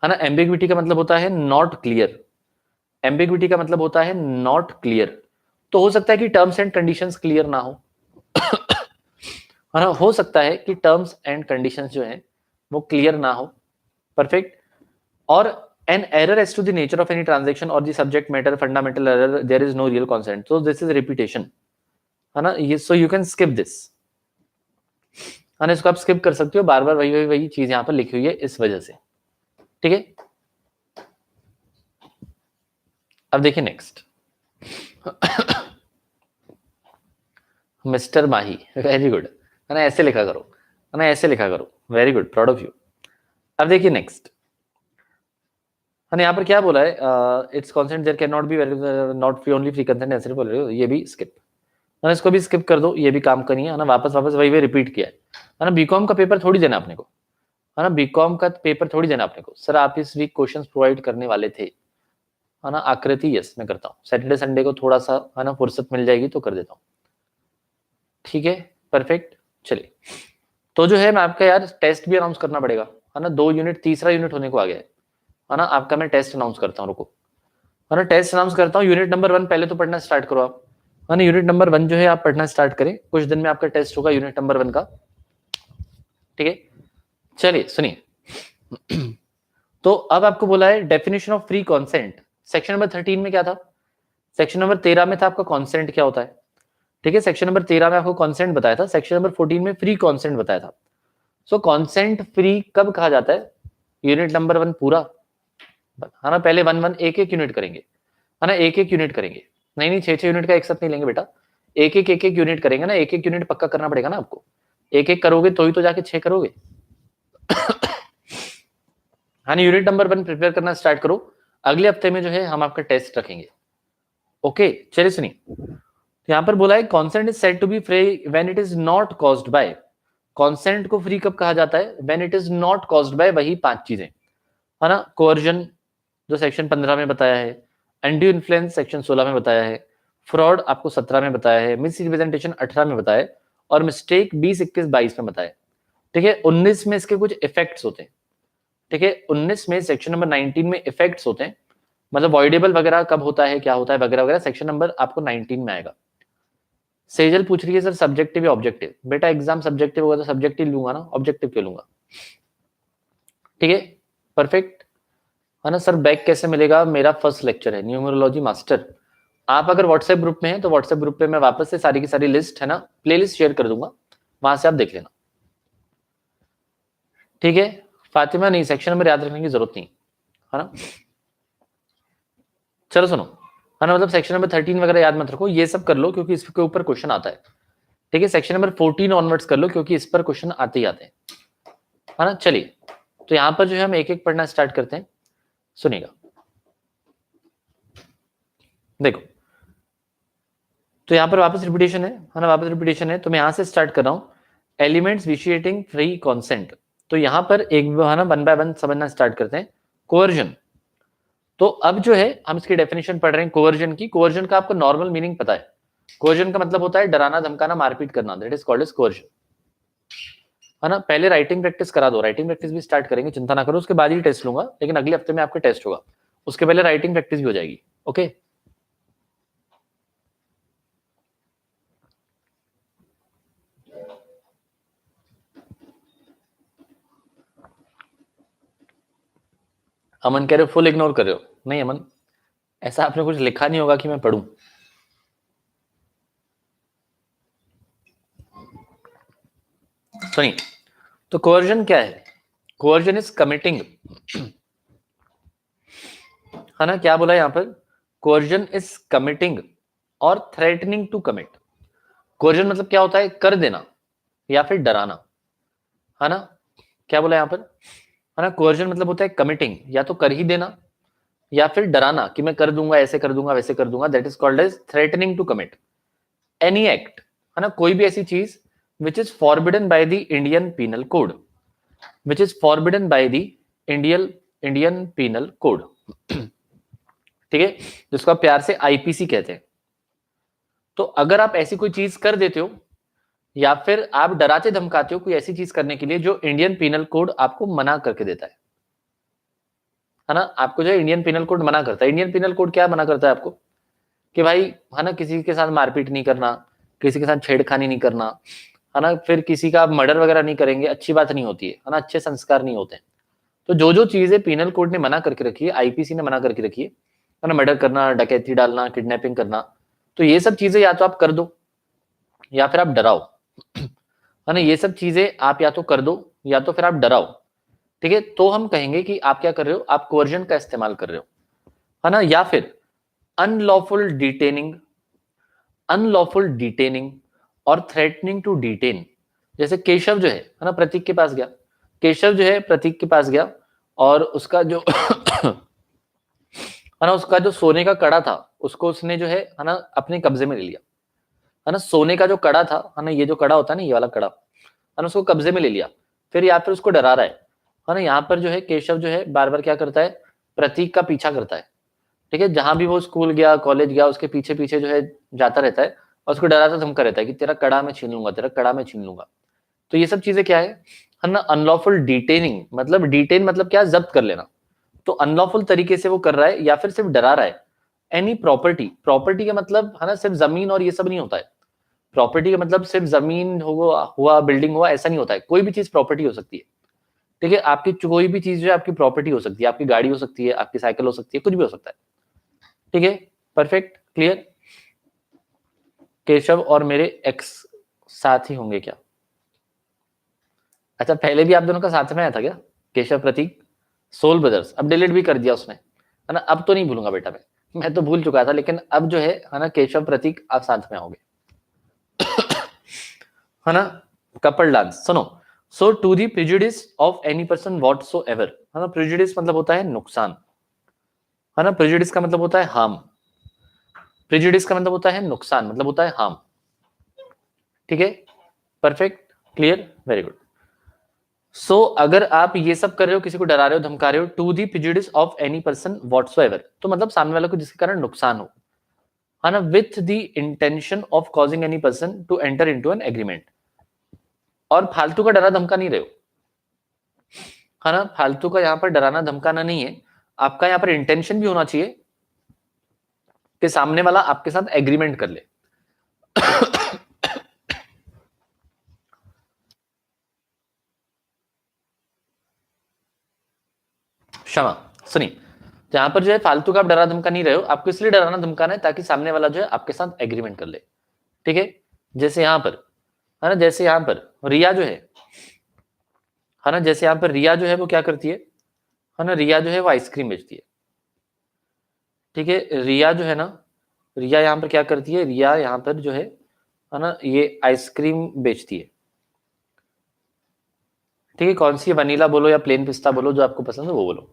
ना, एम्बिग्विटी का मतलब होता है नॉट क्लियर। एम्बिग्विटी का मतलब होता है नॉट क्लियर। तो हो सकता है कि टर्म्स एंड कंडीशंस क्लियर ना हो, है ना, हो सकता है कि टर्म्स एंड कंडीशंस जो है वो क्लियर ना हो। परफेक्ट। और an error as to the nature of any transaction or the subject matter fundamental error, there is no real consent, so this is repetition, है ना, ये, so you can skip this, है ना, इसको आप स्किप कर सकते हो, बार बार वही वही वही चीज यहाँ पर लिखी हुई है इस वजह से। ठीक है, अब देखिए नेक्स्ट मिस्टर माही, वेरी गुड, है ना, ऐसे लिखा करो, है ना, ऐसे लिखा करो, very good, proud of you. अब देखिए नेक्स्ट, है ना, यहाँ पर क्या बोला है, its consent there can not be not free only free consent, ऐसे बोल रहे हो, ये भी स्किप, है ना, इसको भी स्किप कर दो, ये भी काम करनी है ना, वापस वापस वही वही रिपीट किया है ना। बीकॉम का पेपर थोड़ी देना अपने को, है ना, बीकॉम का पेपर थोड़ी देना अपने को। सर आप इस वीक क्वेश्चंस प्रोवाइड करने वाले थे, है ना, आकृति, यस मैं करता हूँ, सैटरडे संडे को थोड़ा सा, है ना, फुर्सत मिल जाएगी तो कर देता हूँ। ठीक है, परफेक्ट। चलिए, तो जो है मैं आपका यार टेस्ट भी अनाउंस करना पड़ेगा, है ना, 2 यूनिट, तीसरा यूनिट होने को आ गया है ना, आपका मैं टेस्ट अनाउंस करता हूँ, रुको, है ना, टेस्ट अनाउंस करता हूँ। यूनिट नंबर 1 पहले तो पढ़ना स्टार्ट करो आप, है ना, यूनिट नंबर 1 जो है आप पढ़ना स्टार्ट करें, कुछ दिन में आपका टेस्ट होगा यूनिट नंबर 1 का। ठीक है, चलिए सुनिए तो अब आपको बोला है definition of free consent. Section number 13 में क्या था, सेक्शन नंबर 13 में था आपका कॉन्सेंट क्या होता है। ठीक है, सेक्शन नंबर 13 में आपको कॉन्सेंट बताया था, सेक्शन नंबर 14 में फ्री कॉन्सेंट बताया था। सो कॉन्सेंट फ्री कब कहा जाता है, यूनिट नंबर 1 पूरा, है ना, पहले 1 1 एक एक यूनिट करेंगे, है ना, एक एक यूनिट करेंगे, नहीं नहीं 6 6 यूनिट का एक साथ नहीं लेंगे बेटा, एक एक यूनिट करेंगे ना, एक एक यूनिट पक्का करना पड़ेगा ना आपको, एक एक करोगे तो ही तो जाके 6 करोगे हाँ, यूनिट नंबर 1 प्रिपेयर करना स्टार्ट करो, अगले हफ्ते में जो है हम आपका टेस्ट रखेंगे। ओके, चलिए सुनिए, यहां पर बोला है consent is said to be free when it is not caused by. Consent को फ्री कब कहा जाता है, when it is not caused by, वही 5 चीजें, है ना, कोअर्जन जो सेक्शन 15 में बताया है, अनड्यू इन्फ्लुएंस सेक्शन 16 में बताया है, फ्रॉड आपको 17 में बताया है, मिस रिप्रेजेंटेशन 18 में बताया है, और मिस्टेक 20 21 22 में बताया। ठीक है, 19 में इसके कुछ इफेक्ट्स होते हैं। ठीक है, 19 में सेक्शन नंबर 19 में इफेक्ट्स होते हैं, मतलब वॉइडेबल वगैरह कब होता है, क्या होता है वगैरह वगैरह, सेक्शन नंबर आपको 19 में आएगा। सेजल पूछ रही है सर सब्जेक्टिव या ऑब्जेक्टिव, बेटा एग्जाम सब्जेक्टिव होगा तो सब्जेक्टिव लूंगा ना, ऑब्जेक्टिव क्यों लूंगा। ठीक है, परफेक्ट, है ना। सर बैक कैसे मिलेगा, मेरा फर्स्ट लेक्चर है न्यूमरोलॉजी मास्टर, आप अगर व्हाट्सएप ग्रुप में हैं तो व्हाट्सएप ग्रुप पे मैं वापस से सारी की सारी लिस्ट, है ना, प्लेलिस्ट शेयर कर दूंगा, वहां से आप देख लेना। ठीक है, फातिमा नहीं, सेक्शन नंबर याद रखने की जरूरत नहीं, है ना। चलो सुनो, है ना, मतलब सेक्शन नंबर 13 वगैरह याद मत रखो, ये सब कर लो क्योंकि इसके ऊपर क्वेश्चन आता है। ठीक है, सेक्शन नंबर 14 ऑनवर्ड्स कर लो क्योंकि इस पर क्वेश्चन आते ही आते हैं, है ना। चलिए, तो यहां पर जो है हम एक एक पढ़ना स्टार्ट करते हैं, सुनिएगा। देखो, तो यहां पर वापस रिपीटेशन है ना, वापस रिपीटेशन है, तो मैं यहां से स्टार्ट कर रहा हूं, एलिमेंट्स विशिएटिंग फ्री कॉन्सेंट। तो यहां पर एक, है ना, 1 बाय 1 समझना स्टार्ट करते हैं। कोअर्जन, तो अब जो है हम इसकी डेफिनेशन पढ़ रहे हैं कोअर्जन की। कोअर्जन का आपको नॉर्मल मीनिंग पता है, कोअर्जन का मतलब होता है डराना धमकाना मारपीट करना, that is called as coercion, है ना। पहले राइटिंग प्रैक्टिस करा दो, राइटिंग प्रैक्टिस भी स्टार्ट करेंगे, चिंता ना करो, उसके बाद ही टेस्ट लूंगा, लेकिन अगले हफ्ते में आपका टेस्ट होगा, उसके पहले राइटिंग प्रैक्टिस भी हो जाएगी। ओके, अमन कह रहे हो फुल इग्नोर कर रहे हो, नहीं अमन, ऐसा आपने कुछ लिखा नहीं होगा कि मैं पढ़ूं। सुनिए, तो कोअर्जन क्या है, कोअर्जन इज कमिटिंग, है है ना, क्या बोला यहाँ पर, कोर्जन इज कमिटिंग और थ्रेटनिंग टू कमिट। कोर्जन मतलब क्या होता है, कर देना या फिर डराना, है ना। क्या बोला यहाँ पर, है ना, कोर्जन मतलब होता है कमिटिंग, या तो कर ही देना या फिर डराना कि मैं कर दूंगा, ऐसे कर दूंगा, वैसे कर दूंगा, that is called as threatening to commit any act, है ना, कोई भी ऐसी चीज which is forbidden by the Indian penal code, which is forbidden by the Indian penal code, ठीक है, जिसको आप प्यार से आईपीसी कहते हैं। तो अगर आप ऐसी कोई चीज कर देते हो या फिर आप डराते धमकाते हो कोई ऐसी चीज करने के लिए जो इंडियन पीनल कोड आपको मना करके देता है ना, आपको जो इंडियन पीनल कोड मना करता है, इंडियन पीनल कोड क्या मना करता है आपको, कि भाई, है ना, किसी के साथ मारपीट नहीं करना, किसी के साथ छेड़खानी नहीं करना, है ना, फिर किसी का मर्डर वगैरह नहीं करेंगे, अच्छी बात नहीं होती है ना, अच्छे संस्कार नहीं होते हैं। तो जो जो चीजें पीनल कोड ने मना करके रखी है, आईपीसी ने मना करके रखी है ना, मर्डर करना, डकैती डालना, किडनैपिंग करना, तो ये सब चीजें या तो आप कर दो या फिर आप डराओ, है ना, ये सब चीजें आप या तो कर दो या तो फिर आप डराओ, ठीक है, तो हम कहेंगे कि आप क्या कर रहे हो, आप कोवर्जन का इस्तेमाल कर रहे हो, है ना, या फिर अनलॉफुल डिटेनिंग, अनलॉफुल डिटेनिंग और थ्रेटनिंग टू डिटेन। जैसे केशव जो है ना, प्रतीक के पास गया, केशव जो है प्रतीक के पास गया और उसका जो है ना, उसका जो सोने का कड़ा था उसको उसने जो है ना अपने कब्जे में ले लिया, है ना, सोने का जो कड़ा था, है ना, ये जो कड़ा होता है ना, ये वाला कड़ा, है ना, उसको कब्जे में ले लिया, फिर या फिर उसको डरा रहा है ना, यहाँ पर जो है केशव जो है बार बार क्या करता है, प्रतीक का पीछा करता है, ठीक है, जहां भी वो स्कूल गया, कॉलेज गया, उसके पीछे पीछे जो है जाता रहता है और उसको डराता धमका रहता है कि तेरा कड़ा मैं छीन लूंगा, तेरा कड़ा मैं छीन लूंगा। तो ये सब चीजें क्या है ना, अनलॉफुल डिटेनिंग, मतलब डिटेन मतलब क्या, जब्त कर लेना, तो अनलॉफुल तरीके से वो कर रहा है या फिर सिर्फ डरा रहा है। एनी प्रॉपर्टी, प्रॉपर्टी का मतलब है ना सिर्फ जमीन और ये सब नहीं होता है, प्रॉपर्टी का मतलब सिर्फ जमीन हुआ बिल्डिंग हुआ ऐसा नहीं होता है, कोई भी चीज प्रॉपर्टी हो सकती है, ठीक है, आपकी कोई भी चीज जो है आपकी प्रॉपर्टी हो सकती है, आपकी गाड़ी हो सकती है, आपकी साइकिल हो सकती है, कुछ भी हो सकता है, ठीक है, परफेक्ट, क्लियर। केशव और मेरे एक्स साथ ही होंगे क्या, अच्छा पहले भी आप दोनों का साथ में आया था क्या, केशव प्रतीक, सोल ब्रदर्स, अब डिलीट भी कर दिया उसने, है ना, अब तो नहीं भूलूंगा बेटा, मैं तो भूल चुका था, लेकिन अब जो है ना, केशव प्रतीक आप साथ में आओगे, है ना। कपल डांस सुनो, so to the prejudice of any person whatsoever, है ना, प्रिजुडिस मतलब होता है नुकसान, है ना, प्रिजुडिस का मतलब होता है हार्म, प्रिजुडिस का मतलब होता है नुकसान, मतलब होता है हार्म, ठीक है, परफेक्ट, क्लियर, वेरी गुड। सो अगर आप ये सब कर रहे हो, किसी को डरा रहे हो, धमका रहे हो, to the prejudice of any person whatsoever, तो मतलब सामने वाले को जिसके कारण नुकसान हो, है ना, with the intention of causing any person to enter into an agreement, और फालतू का डरा धमका नहीं रहे हो, है ना, फालतू का यहाँ पर डराना धमकाना नहीं है, आपका यहाँ पर इंटेंशन भी होना चाहिए कि सामने वाला आपके साथ एग्रीमेंट कर ले। क्षमा, सुनिए, जहां पर जो है फालतू का आप डरा धमका नहीं रहे हो, आपको इसलिए डराना धमकाना है ताकि सामने वाला जो है आपके साथ एग्रीमेंट कर ले, ठीक है, जैसे यहां पर, है ना, जैसे यहां पर रिया जो है ना, जैसे यहां पर रिया जो है वो क्या करती है ना, रिया जो है वो आइसक्रीम बेचती है, ठीक है, रिया जो है ना, रिया यहाँ पर क्या करती है, रिया यहाँ पर जो है ना, ये आइसक्रीम बेचती है, ठीक है, कौन सी, वनीला बोलो या प्लेन पिस्ता बोलो, जो आपको पसंद है वो बोलो।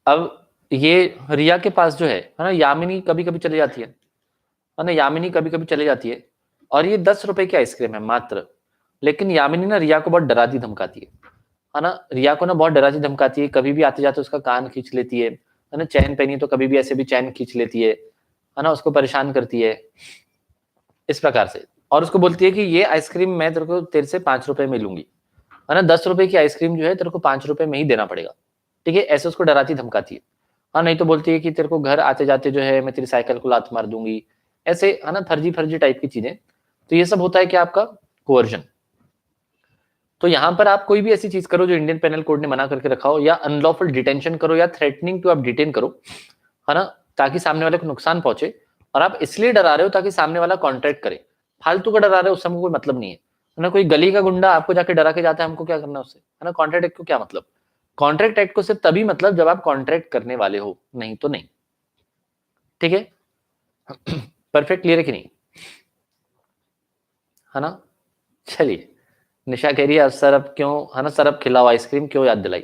अब ये रिया के पास जो है ना, यामिनी कभी कभी चली जाती है ना, यामिनी कभी कभी चली जाती है, और ये 10 रुपए की आइसक्रीम है मात्र, लेकिन यामिनी ना रिया को बहुत डराती धमकाती है ना, रिया को ना बहुत डराती धमकाती है, कभी भी आते जाते उसका कान खींच लेती है ना, चैन पहनी तो कभी भी ऐसे भी चैन खींच लेती है ना, उसको परेशान करती है इस प्रकार से, और उसको बोलती है कि ये आइसक्रीम मैं तेरे से 5 रुपए में लूंगी, है ना, 10 रुपए की आइसक्रीम जो है तेरे को 5 रुपए में ही देना पड़ेगा, ठीक है, ऐसे उसको डराती धमकाती है, हाँ, नहीं तो बोलती है कि तेरे को घर आते जाते जो है मैं तेरी साइकिल को लात मार दूंगी, ऐसे, है ना, फर्जी फर्जी टाइप की चीजें, तो ये सब होता है क्या, आपका कोवर्जन। तो यहां पर आप कोई भी ऐसी चीज करो जो इंडियन पेनल कोड ने मना करके रखा हो, या अनलॉफुल डिटेंशन करो, या थ्रेटनिंग टू आप डिटेन करो, है ना, ताकि सामने वाले को नुकसान पहुंचे, और आप इसलिए डरा रहे हो ताकि सामने वाला कॉन्ट्रैक्ट करे, फालतू का डरा रहे हो, उससे हमको कोई मतलब नहीं है ना, कोई गली का गुंडा आपको जाके डरा के जाता है, हमको क्या करना उससे, है ना, कॉन्ट्रैक्ट को क्या मतलब, कॉन्ट्रैक्ट एक्ट को सिर्फ तभी मतलब जब आप कॉन्ट्रैक्ट करने वाले हो, नहीं तो नहीं। ठीक है, परफेक्ट क्लियर है कि नहीं, है ना। चलिए, निशा कह रही है सर अब क्यों, है ना सर अब खिलाओ आइसक्रीम क्यों याद दिलाई।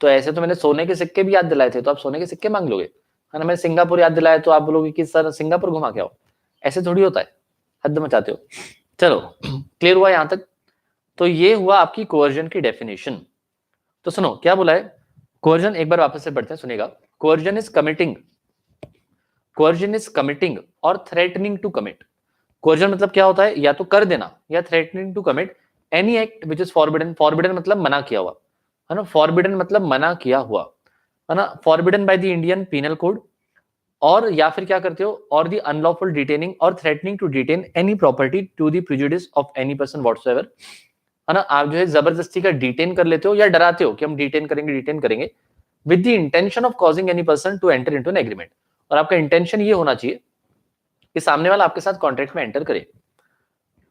तो ऐसे तो मैंने सोने के सिक्के भी याद दिलाए थे, तो आप सोने के सिक्के मांग लोगे, है ना। मैंने सिंगापुर याद दिलाया तो आप बोलोगे कि सर सिंगापुर घुमा के आओ। ऐसे थोड़ी होता है, हद मचाते हो। चलो, क्लियर हुआ यहां तक। तो ये हुआ आपकी कोअर्जन की डेफिनेशन। तो सुनो क्या बोला है, कोअर्जन एक बार वापस से पढ़ते हैं, सुनेगा। Coercion is committing, coercion is committing और थ्रेटनिंग टू कमिट। कोअर्जन मतलब क्या होता है, या तो कर देना या threatening to commit any act which is forbidden. Forbidden मतलब मना किया हुआ, है ना। फॉरबिडन मतलब मना किया हुआ, है ना। Forbidden by the Indian penal code. और या फिर क्या करते हो, और दी अनलॉफुल डिटेनिंग और threatening to detain any property to the prejudice of any person whatsoever, है ना। आप जो है जबरदस्ती का डिटेन कर लेते हो या डराते हो कि हम डिटेन करेंगे with the intention of causing any person to enter into an agreement. और आपका इंटेंशन ये होना चाहिए कि सामने वाला आपके साथ कॉन्ट्रैक्ट में एंटर करे।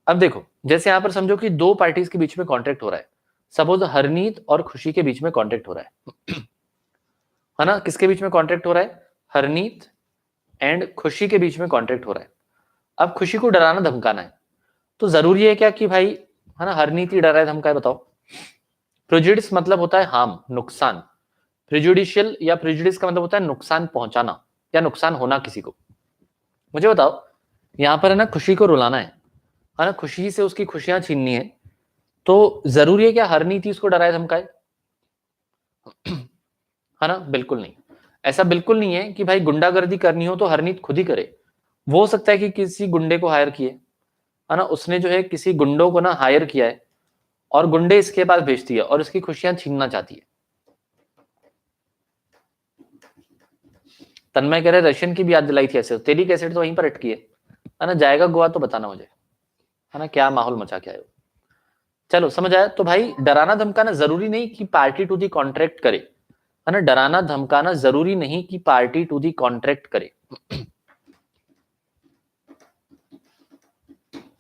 अब देखो, जैसे यहां पर समझो कि दो पार्टीज के बीच में कॉन्ट्रैक्ट हो रहा है। सपोज हरनीत और खुशी के बीच में कॉन्ट्रैक्ट हो रहा है ना। किसके बीच में कॉन्ट्रैक्ट हो रहा है, हरनीत एंड खुशी के बीच में कॉन्ट्रैक्ट हो रहा है। अब खुशी को डराना धमकाना है, तो जरूरी है क्या कि भाई, है ना, हरनीत ही डरा है धमकाए, बताओ। प्रेजुडिस मतलब होता है हार्म, नुकसान। प्रेजुडिशियल या प्रेजुडिस का मतलब होता है नुकसान पहुंचाना या नुकसान होना किसी को। मुझे बताओ, यहां पर है ना खुशी को रुलाना है ना, खुशी से उसकी खुशियां छीननी है, तो जरूरी है क्या हरनीत उसको डराए धमकाए, है ना। बिल्कुल नहीं। ऐसा बिल्कुल नहीं है कि भाई गुंडागर्दी करनी हो तो हरनीत खुद ही करे। वो हो सकता है कि किसी गुंडे को हायर किए, है ना, उसने जो है किसी गुंडों को ना हायर किया है और गुंडे इसके पास भेजती है और इसकी खुशियां छीनना चाहती है। तन्मय कह रहे रशियन की भी याद दिलाई थी, ऐसे तेरी कैसेट तो वहीं पर अटकी है ना। जाएगा गोवा तो बताना मुझे, है ना, क्या माहौल मचा के आए हो। चलो समझ आया। तो भाई डराना धमकाना जरूरी नहीं कि पार्टी टू दी कॉन्ट्रैक्ट करे, है ना। डराना धमकाना जरूरी नहीं कि पार्टी टू दी कॉन्ट्रैक्ट करे,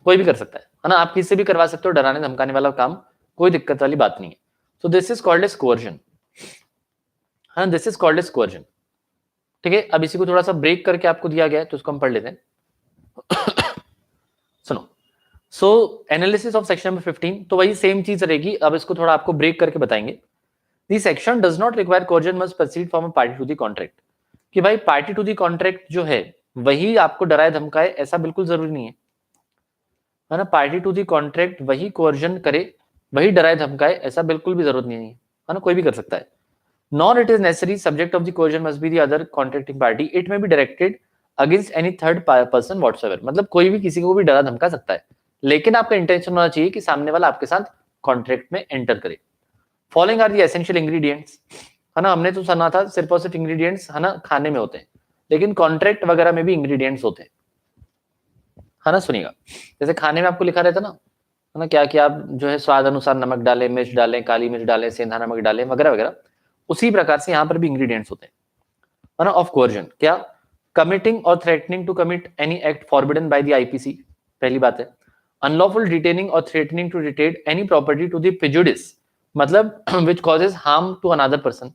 कोई भी कर सकता है ना। आप किसी से भी करवा सकते हो डराने धमकाने वाला काम, कोई दिक्कत वाली बात नहीं है। So this is called as coercion, है ना, this is called as coercion. ठीक है, अब इसी को थोड़ा सा ब्रेक करके आपको दिया गया है तो उसको हम पढ़ लेते हैं। सुनो, सो एनालिसिस ऑफ सेक्शन नंबर 15, तो वही सेम चीज रहेगी, अब इसको थोड़ा आपको ब्रेक करके बताएंगे। The section does not require coercion must proceed from a party to the contract. कि भाई पार्टी टू दी कॉन्ट्रैक्ट जो है वही आपको डराए धमकाए, ऐसा बिल्कुल जरूरी नहीं है ना। पार्टी टू दी कॉन्ट्रैक्ट वही कोअर्जन करे, वही डराए धमकाए, ऐसा बिल्कुल भी जरूरत नहीं है ना, कोई भी कर सकता है। Nor it is necessary subject of the coercion must be the other contracting party, it may be directed against any third person whatsoever. मतलब कोई भी किसी को भी डरा धमका सकता है, लेकिन आपका इंटेंशन होना चाहिए कि सामने वाला आपके साथ कॉन्ट्रैक्ट में एंटर करे। Following are the essential ingredients, है ना। हमने तो सुना था सिर्फ और सिर्फ इंग्रेडिएंट्स, है ना, खाने में होते हैं, लेकिन कॉन्ट्रैक्ट वगैरह में भी इंग्रेडिएंट्स होते हैं, है ना। सुनिएगा, जैसे खाने में आपको लिखा रहता ना, है ना, क्या क्या आप जो है स्वाद अनुसार नमक डालें, मिर्च डालें, काली मिर्च डालें, सेंधा नमक डालें, वगैरह वगैरह। उसी प्रकार से यहाँ पर भी इंग्रेडिएंट्स होते हैं, है ना, ऑफ कोअर्जन। क्या, कमिटिंग और threatening to commit any act forbidden by the IPC, पहली बात है। अनलॉफुल डिटेनिंग और threatening to detain any property to the prejudice, मतलब which causes harm to another person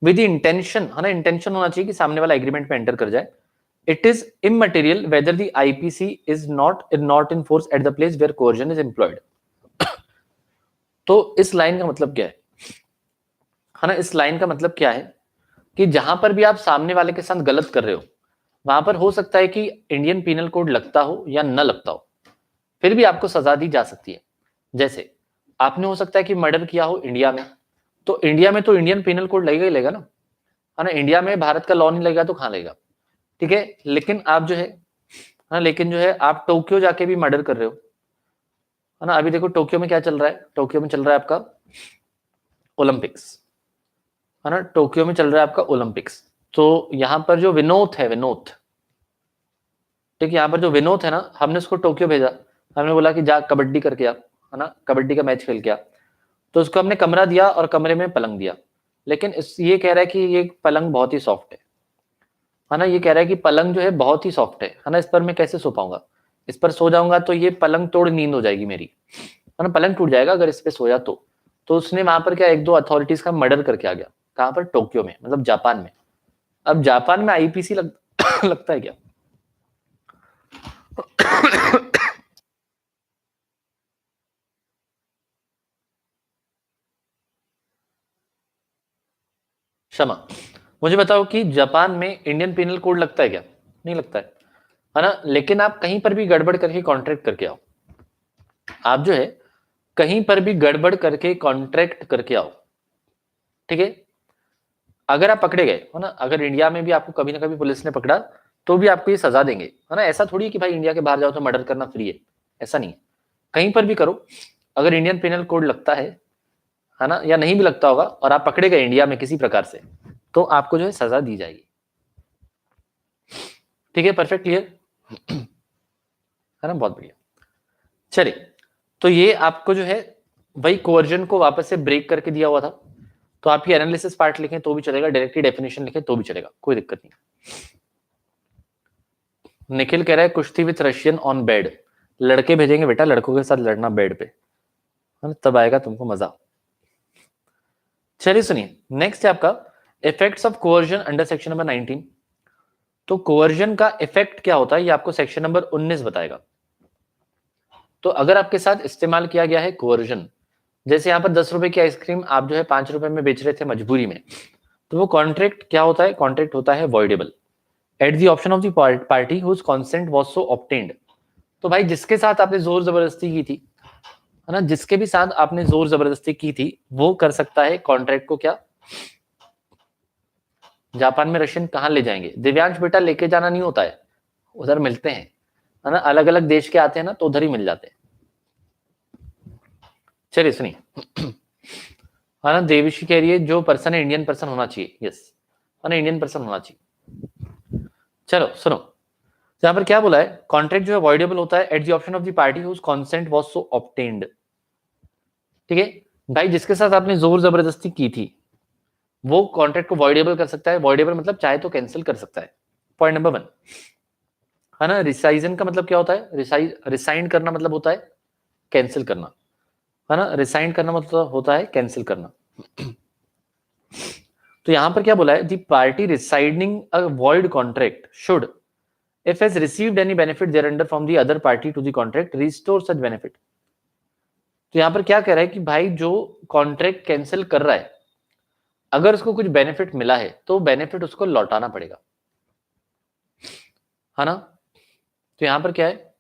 with intention, है ना। इंटेंशन होना चाहिए कि सामने वाला एग्रीमेंट में एंटर कर जाए। It is immaterial whether the IPC is not in force at the place where coercion is employed. तो इस लाइन का मतलब क्या है ना, इस लाइन का मतलब क्या है कि जहां पर भी आप सामने वाले के साथ गलत कर रहे हो, वहां पर हो सकता है कि इंडियन पीनल कोड लगता हो या न लगता हो, फिर भी आपको सजा दी जा सकती है। जैसे आपने हो सकता है कि मर्डर किया हो इंडिया में, तो इंडिया में तो इंडियन पीनल कोड लगेगा ही लगेगा ना, है ना। इंडिया में भारत का लॉ नहीं लगेगा तो कहां लगेगा, ठीक है। लेकिन आप जो है ना, लेकिन जो है आप टोक्यो जाके भी मर्डर कर रहे हो, है ना। अभी देखो टोक्यो में क्या चल रहा है, टोक्यो में चल रहा है आपका ओलंपिक्स, है ना। टोक्यो में चल रहा है आपका ओलंपिक्स। तो यहां पर जो विनोद है, विनोद, ठीक है, यहाँ पर जो विनोद है ना, हमने उसको टोक्यो भेजा, हमने बोला कि जा कबड्डी करके आ, है ना, कबड्डी का मैच खेल के आ। तो उसको हमने कमरा दिया और कमरे में पलंग दिया, लेकिन ये कह रहा है कि ये पलंग बहुत ही सॉफ्ट है ना। ये कह रहा है कि पलंग जो है बहुत ही सॉफ्ट है ना, इस पर मैं कैसे सो पाऊंगा, इस पर सो जाऊंगा तो ये पलंग तोड़ नींद हो जाएगी मेरी, है ना, पलंग टूट जाएगा अगर इस पे सोया तो। तो उसने वहां पर क्या एक दो अथॉरिटीज का मर्डर करके आ गया। कहां पर? टोक्यो में, मतलब जापान में। अब जापान में आईपीसी लगता है क्या? क्षमा, मुझे बताओ कि जापान में इंडियन पिनल कोड लगता है क्या? नहीं लगता है ना? लेकिन आप कहीं पर भी गड़बड़ करके कॉन्ट्रैक्ट करके आओ, आप जो है कहीं पर भी गड़बड़ करके कॉन्ट्रैक्ट करके आओ, ठीक है, अगर आप पकड़े गए हो ना, अगर इंडिया में भी आपको कभी ना कभी पुलिस ने पकड़ा तो भी आपको ये सजा देंगे, है ना? ऐसा थोड़ी है कि भाई इंडिया के बाहर जाओ तो मर्डर करना फ्री है, ऐसा नहीं है। कहीं पर भी करो, अगर इंडियन पिनल कोड लगता है ना, या नहीं भी लगता होगा, और आप पकड़े गए इंडिया में किसी प्रकार से, तो आपको जो है सजा दी जाएगी। ठीक है, परफेक्ट, क्लियर है ना? बहुत बढ़िया। चलिए, तो ये आपको जो है वही कोवर्जन को वापस से ब्रेक करके दिया हुआ था, तो आप ये एनालिसिस पार्ट लिखें तो भी चलेगा, डायरेक्टली डेफिनेशन लिखें तो भी चलेगा, कोई दिक्कत नहीं। निखिल कह रहा है कुश्ती विथ रशियन ऑन बेड, लड़के भेजेंगे बेटा, लड़कों के साथ लड़ना बेड पे, है ना? तब आएगा तुमको मजा। चलिए सुनिए, नेक्स्ट है आपका effects of coercion under section number 19। तो कोवर्जन का इफेक्ट क्या होता है ये आपको सेक्शन नंबर 19 बताएगा। तो अगर आपके साथ इस्तेमाल किया गया है कोवर्जन, जैसे यहाँ पर 10 रुपए की आइसक्रीम आप जो है 5 रुपए में बेच रहे थे मजबूरी में, तो वो कॉन्ट्रैक्ट क्या होता है? कॉन्ट्रैक्ट होता है voidable at the option of the party whose consent was so obtained. तो भाई जिसके साथ आपने जोर जबरदस्ती की थी, है ना, जिसके भी साथ आपने जोर जबरदस्ती की थी, वो कर सकता है कॉन्ट्रैक्ट को क्या? जापान में रशियन कहाँ ले जाएंगे? दिव्यांश बेटा लेके जाना नहीं होता है, उधर मिलते हैं, है ना? अलग अलग देश के आते हैं ना, तो उधर ही मिल जाते हैं। चलिए सुनिए, है ना, देविशी कह रही है जो पर्सन है इंडियन पर्सन होना चाहिए, यस, है ना, इंडियन पर्सन होना चाहिए। चलो सुनो, यहां पर क्या बोला है? कॉन्ट्रैक्ट जो है अवॉइडेबल होता है at the option of the party whose consent was so obtained. ठीक है भाई, जिसके साथ आपने जोर जबरदस्ती की थी वो कॉन्ट्रैक्ट को वॉइडेबल कर सकता है। वॉइडेबल मतलब चाहे तो कैंसिल कर सकता है। पॉइंट नंबर 1, है ना? रिसाइजन का मतलब क्या होता है? रिसाइन करना मतलब होता है कैंसिल करना, है ना? रिसाइन करना मतलब होता है कैंसिल करना। तो यहां पर क्या बोला है? The party residing a void contract should, if has received any benefit thereunder from the other party to the contract, restore such benefit। तो यहां पर क्या कह रहा है कि भाई जो कॉन्ट्रैक्ट कैंसिल कर रहा है, अगर उसको कुछ बेनिफिट मिला है तो बेनिफिट उसको लौटाना पड़ेगा, है ना? तो यहां पर क्या है?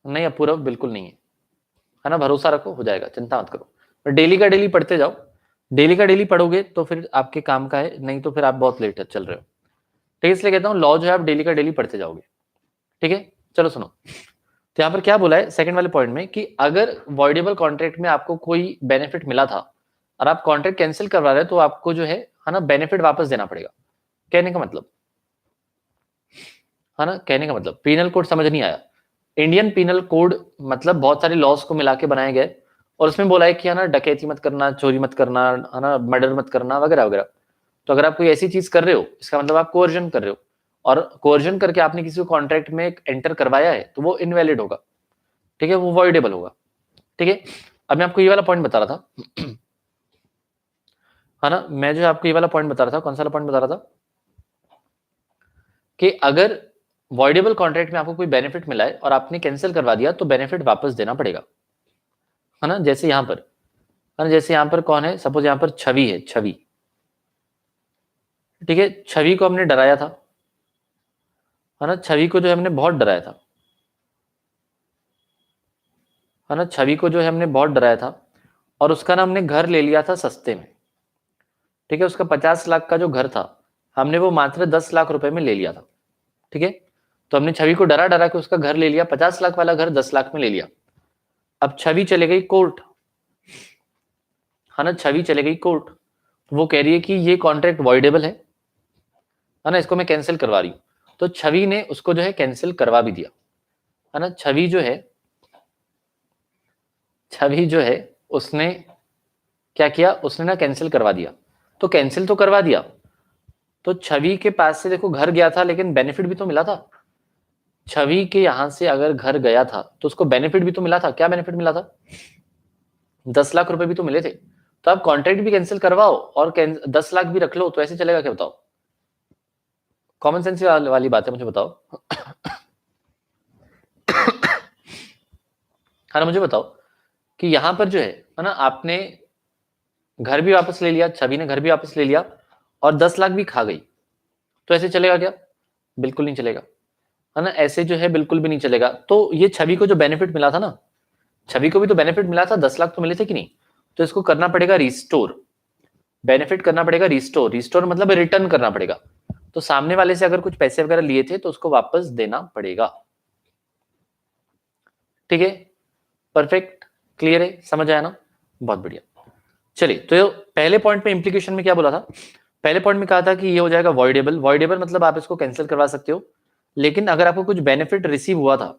नहीं अपूर्व बिल्कुल नहीं है ना? भरोसा रखो, हो जाएगा, चिंता मत करो। डेली का डेली पढ़ते जाओ, डेली का डेली पढ़ोगे तो फिर आपके काम का है, नहीं तो फिर आप बहुत लेट चल रहे हो। ठीक है, इसलिए कहता हूँ लॉ जो है आप डेली का डेली पढ़ते जाओगे। ठीक है, चलो सुनो, तो यहां पर क्या बोला है सेकंड वाले पॉइंट में कि अगर वॉइडेबल कॉन्ट्रैक्ट में आपको कोई बेनिफिट मिला था और आप कॉन्ट्रैक्ट कैंसिल करवा रहे हो, तो आपको जो है ना, बेनिफिट वापस देना पड़ेगा। कहने का मतलब, है ना, कहने का मतलब पीनल कोड समझ नहीं आया? इंडियन पीनल कोड मतलब बहुत सारे लॉस को मिला के बनाए गए, और उसमें बोला है कि है ना डकैती मत करना, चोरी मत करना, है ना, मर्डर मत करना, वगैरह वगैरह। तो अगर आप कोई ऐसी चीज कर रहे हो, इसका मतलब आप कोवर्जन कर रहे हो, और कोवर्जन करके आपने किसी को कॉन्ट्रैक्ट में एंटर करवाया है, तो वो इनवैलिड होगा। ठीक है, वो वॉइडेबल होगा। ठीक है, अब मैं आपको ये वाला पॉइंट बता रहा था, है ना, मैं जो आपको ये वाला पॉइंट बता रहा था, कौन सा वाला पॉइंट बता रहा था? कि अगर वॉइडेबल कॉन्ट्रैक्ट में आपको कोई बेनिफिट मिला है और आपने कैंसिल करवा दिया, तो बेनिफिट वापस देना पड़ेगा, है ना? जैसे यहां पर, है ना, जैसे यहां पर कौन है? सपोज यहां पर छवि है, छवि। ठीक है, छवि को हमने डराया था, है ना, छवि को जो है हमने बहुत डराया था, है ना, छवि को जो है हमने बहुत डराया था, और उसका ना हमने घर ले लिया था सस्ते में। ठीक है, उसका 50 लाख का जो घर था, हमने वो मात्र 10 लाख रुपए में ले लिया था। ठीक है, तो हमने छवि को डरा डरा के उसका घर ले लिया, 50 लाख वाला घर 10 लाख में ले लिया। अब छवि चले गई कोर्ट, है ना, छवि चले गई कोर्ट, तो वो कह रही है कि ये कॉन्ट्रैक्ट वॉइडेबल है ना, इसको मैं कैंसिल करवा रही हूँ। तो छवि ने उसको जो है कैंसिल करवा भी दिया, है ना। छवि जो है, छवि जो है उसने क्या किया? उसने ना कैंसिल करवा दिया। तो कैंसिल तो करवा दिया, तो छवि के पास से देखो घर गया था, लेकिन बेनिफिट भी तो मिला था, छवि के यहां से अगर घर गया था तो उसको बेनिफिट भी तो मिला था। क्या बेनिफिट मिला था? 10 लाख रुपए भी तो मिले थे। तो आप कॉन्ट्रैक्ट भी कैंसिल करवाओ और 10 लाख भी रख लो, तो ऐसे चलेगा क्या? बताओ, कॉमन सेंस वाली बात है, मुझे बताओ। है ना, मुझे बताओ कि यहां पर जो है ना, आपने घर भी वापस ले लिया, छवि ने घर भी वापस ले लिया और 10 लाख भी खा गई, तो ऐसे चलेगा क्या? बिल्कुल नहीं चलेगा, है ना, ऐसे जो है बिल्कुल भी नहीं चलेगा। तो ये छवि को जो बेनिफिट मिला था ना, छवि को भी तो बेनिफिट मिला था, 10 लाख तो मिले थे कि नहीं? तो इसको करना पड़ेगा रिस्टोर, बेनिफिट करना पड़ेगा रिस्टोर। रिस्टोर मतलब रिटर्न करना पड़ेगा। तो सामने वाले से अगर कुछ पैसे वगैरह लिए थे तो उसको वापस देना पड़ेगा। ठीक है, परफेक्ट, क्लियर है, समझ आया ना? बहुत बढ़िया। चलिए, तो पहले पॉइंट में इंप्लीकेशन में क्या बोला था? पहले पॉइंट में कहा था कि ये हो जाएगा वॉइडेबल। वॉइडेबल मतलब आप इसको कैंसिल करवा सकते हो, लेकिन अगर आपको कुछ बेनिफिट रिसीव हुआ था,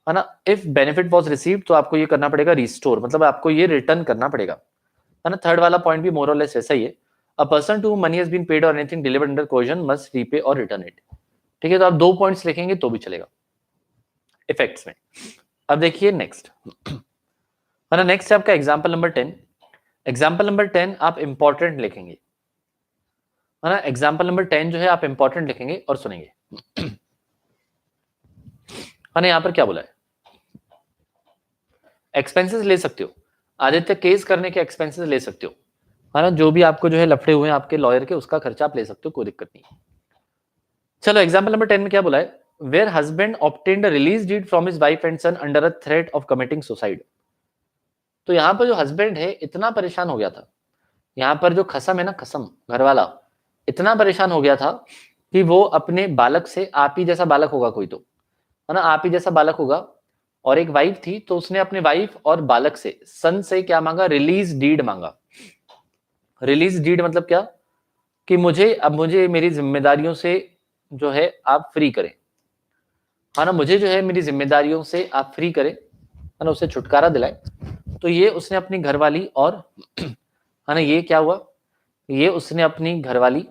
है ना, इफ बेनिफिट वॉज रिसीव, तो आपको ये करना पड़ेगा रिस्टोर, मतलब आपको ये रिटर्न करना पड़ेगा, है ना। थर्ड वाला पॉइंट भी मोर और लेस ऐसा ही है। A person to money has been paid और anything delivered under coercion must repay और रिटर्न इट। ठीक है, तो आप 2 पॉइंट्स लिखेंगे तो भी चलेगा इफेक्ट्स में। अब देखिए नेक्स्ट, है ना, नेक्स्ट है आपका एग्जाम्पल नंबर 10। एग्जाम्पल नंबर 10 आप इंपॉर्टेंट लिखेंगे, है ना। एग्जाम्पल नंबर 10 जो है आप इंपॉर्टेंट लिखेंगे और सुनेंगे, है ना। यहां पर क्या बोला है? एक्सपेंसेस ले सकते हो, आदित्य केस करने के एक्सपेंसेस ले सकते हो, है ना, जो भी आपको जो है लफड़े हुए हैं आपके लॉयर के, उसका खर्चा आप ले सकते हो, कोई दिक्कत नहीं। चलो, एग्जाम्पल नंबर 10 में क्या बोला है? Where husband obtained release deed from his wife and son under a threat of committing suicide. तो यहां पर जो हस्बैंड है इतना परेशान हो गया था, यहां पर जो खसम है ना, खसम घर वाला, इतना परेशान हो गया था कि वो अपने बालक से, आप ही जैसा बालक होगा कोई तो, है ना, आप ही जैसा बालक होगा, और एक वाइफ थी, तो उसने अपने वाइफ और बालक से, सन से क्या मांगा? रिलीज डीड मांगा। रिलीज डीड मतलब क्या? कि मुझे, अब मुझे मेरी जिम्मेदारियों से जो है आप फ्री करें, है ना, मुझे जो है मेरी जिम्मेदारियों से आप फ्री करें, है ना, उसे छुटकारा दिलाए। तो ये उसने अपनी घरवाली और है ना, ये क्या हुआ? ये उसने अपनी घरवाली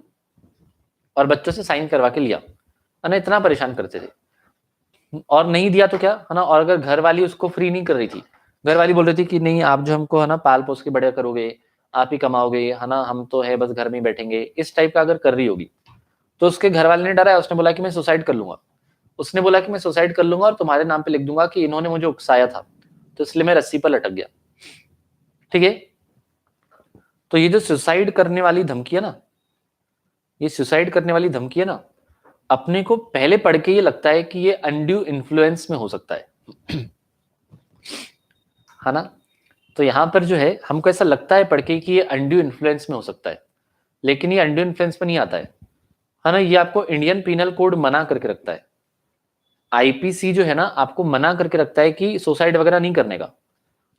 और बच्चों से साइन करवा के लिया, है ना, इतना परेशान करते थे। और नहीं दिया तो क्या, है ना, और अगर घरवाली उसको फ्री नहीं कर रही थी, घरवाली बोल रही थी कि नहीं, आप जो हमको, है ना, पाल पोस के बड़े करोगे, आप ही कमाओगे, है ना, हम तो है बस घर में ही बैठेंगे, इस टाइप का अगर कर रही होगी, तो उसके घर वाले ने डरा है, उसने बोला कि मैं सुसाइड कर लूंगा। उसने बोला कि मैं सुसाइड कर लूंगा और तुम्हारे नाम पे लिख दूंगा कि इन्होंने मुझे उकसाया था, तो इसलिए मैं रस्सी पर लटक गया। ठीक है, तो ये जो सुसाइड करने वाली धमकी है ना, ये सुसाइड करने वाली धमकी है ना, अपने को पहले पढ़ के ये लगता है कि ये अनड्यू इन्फ्लुएंस में हो सकता है ना। तो यहां पर जो है हमको ऐसा लगता है पढ़ के कि ये अनड्यू इन्फ्लुएंस में हो सकता है, लेकिन ये अनड्यू इन्फ्लुएंस में नहीं आता है ना। ये आपको इंडियन पीनल कोड मना करके रखता है, आईपीसी जो है ना, आपको मना करके रखता है कि सुसाइड वगैरह नहीं करने का।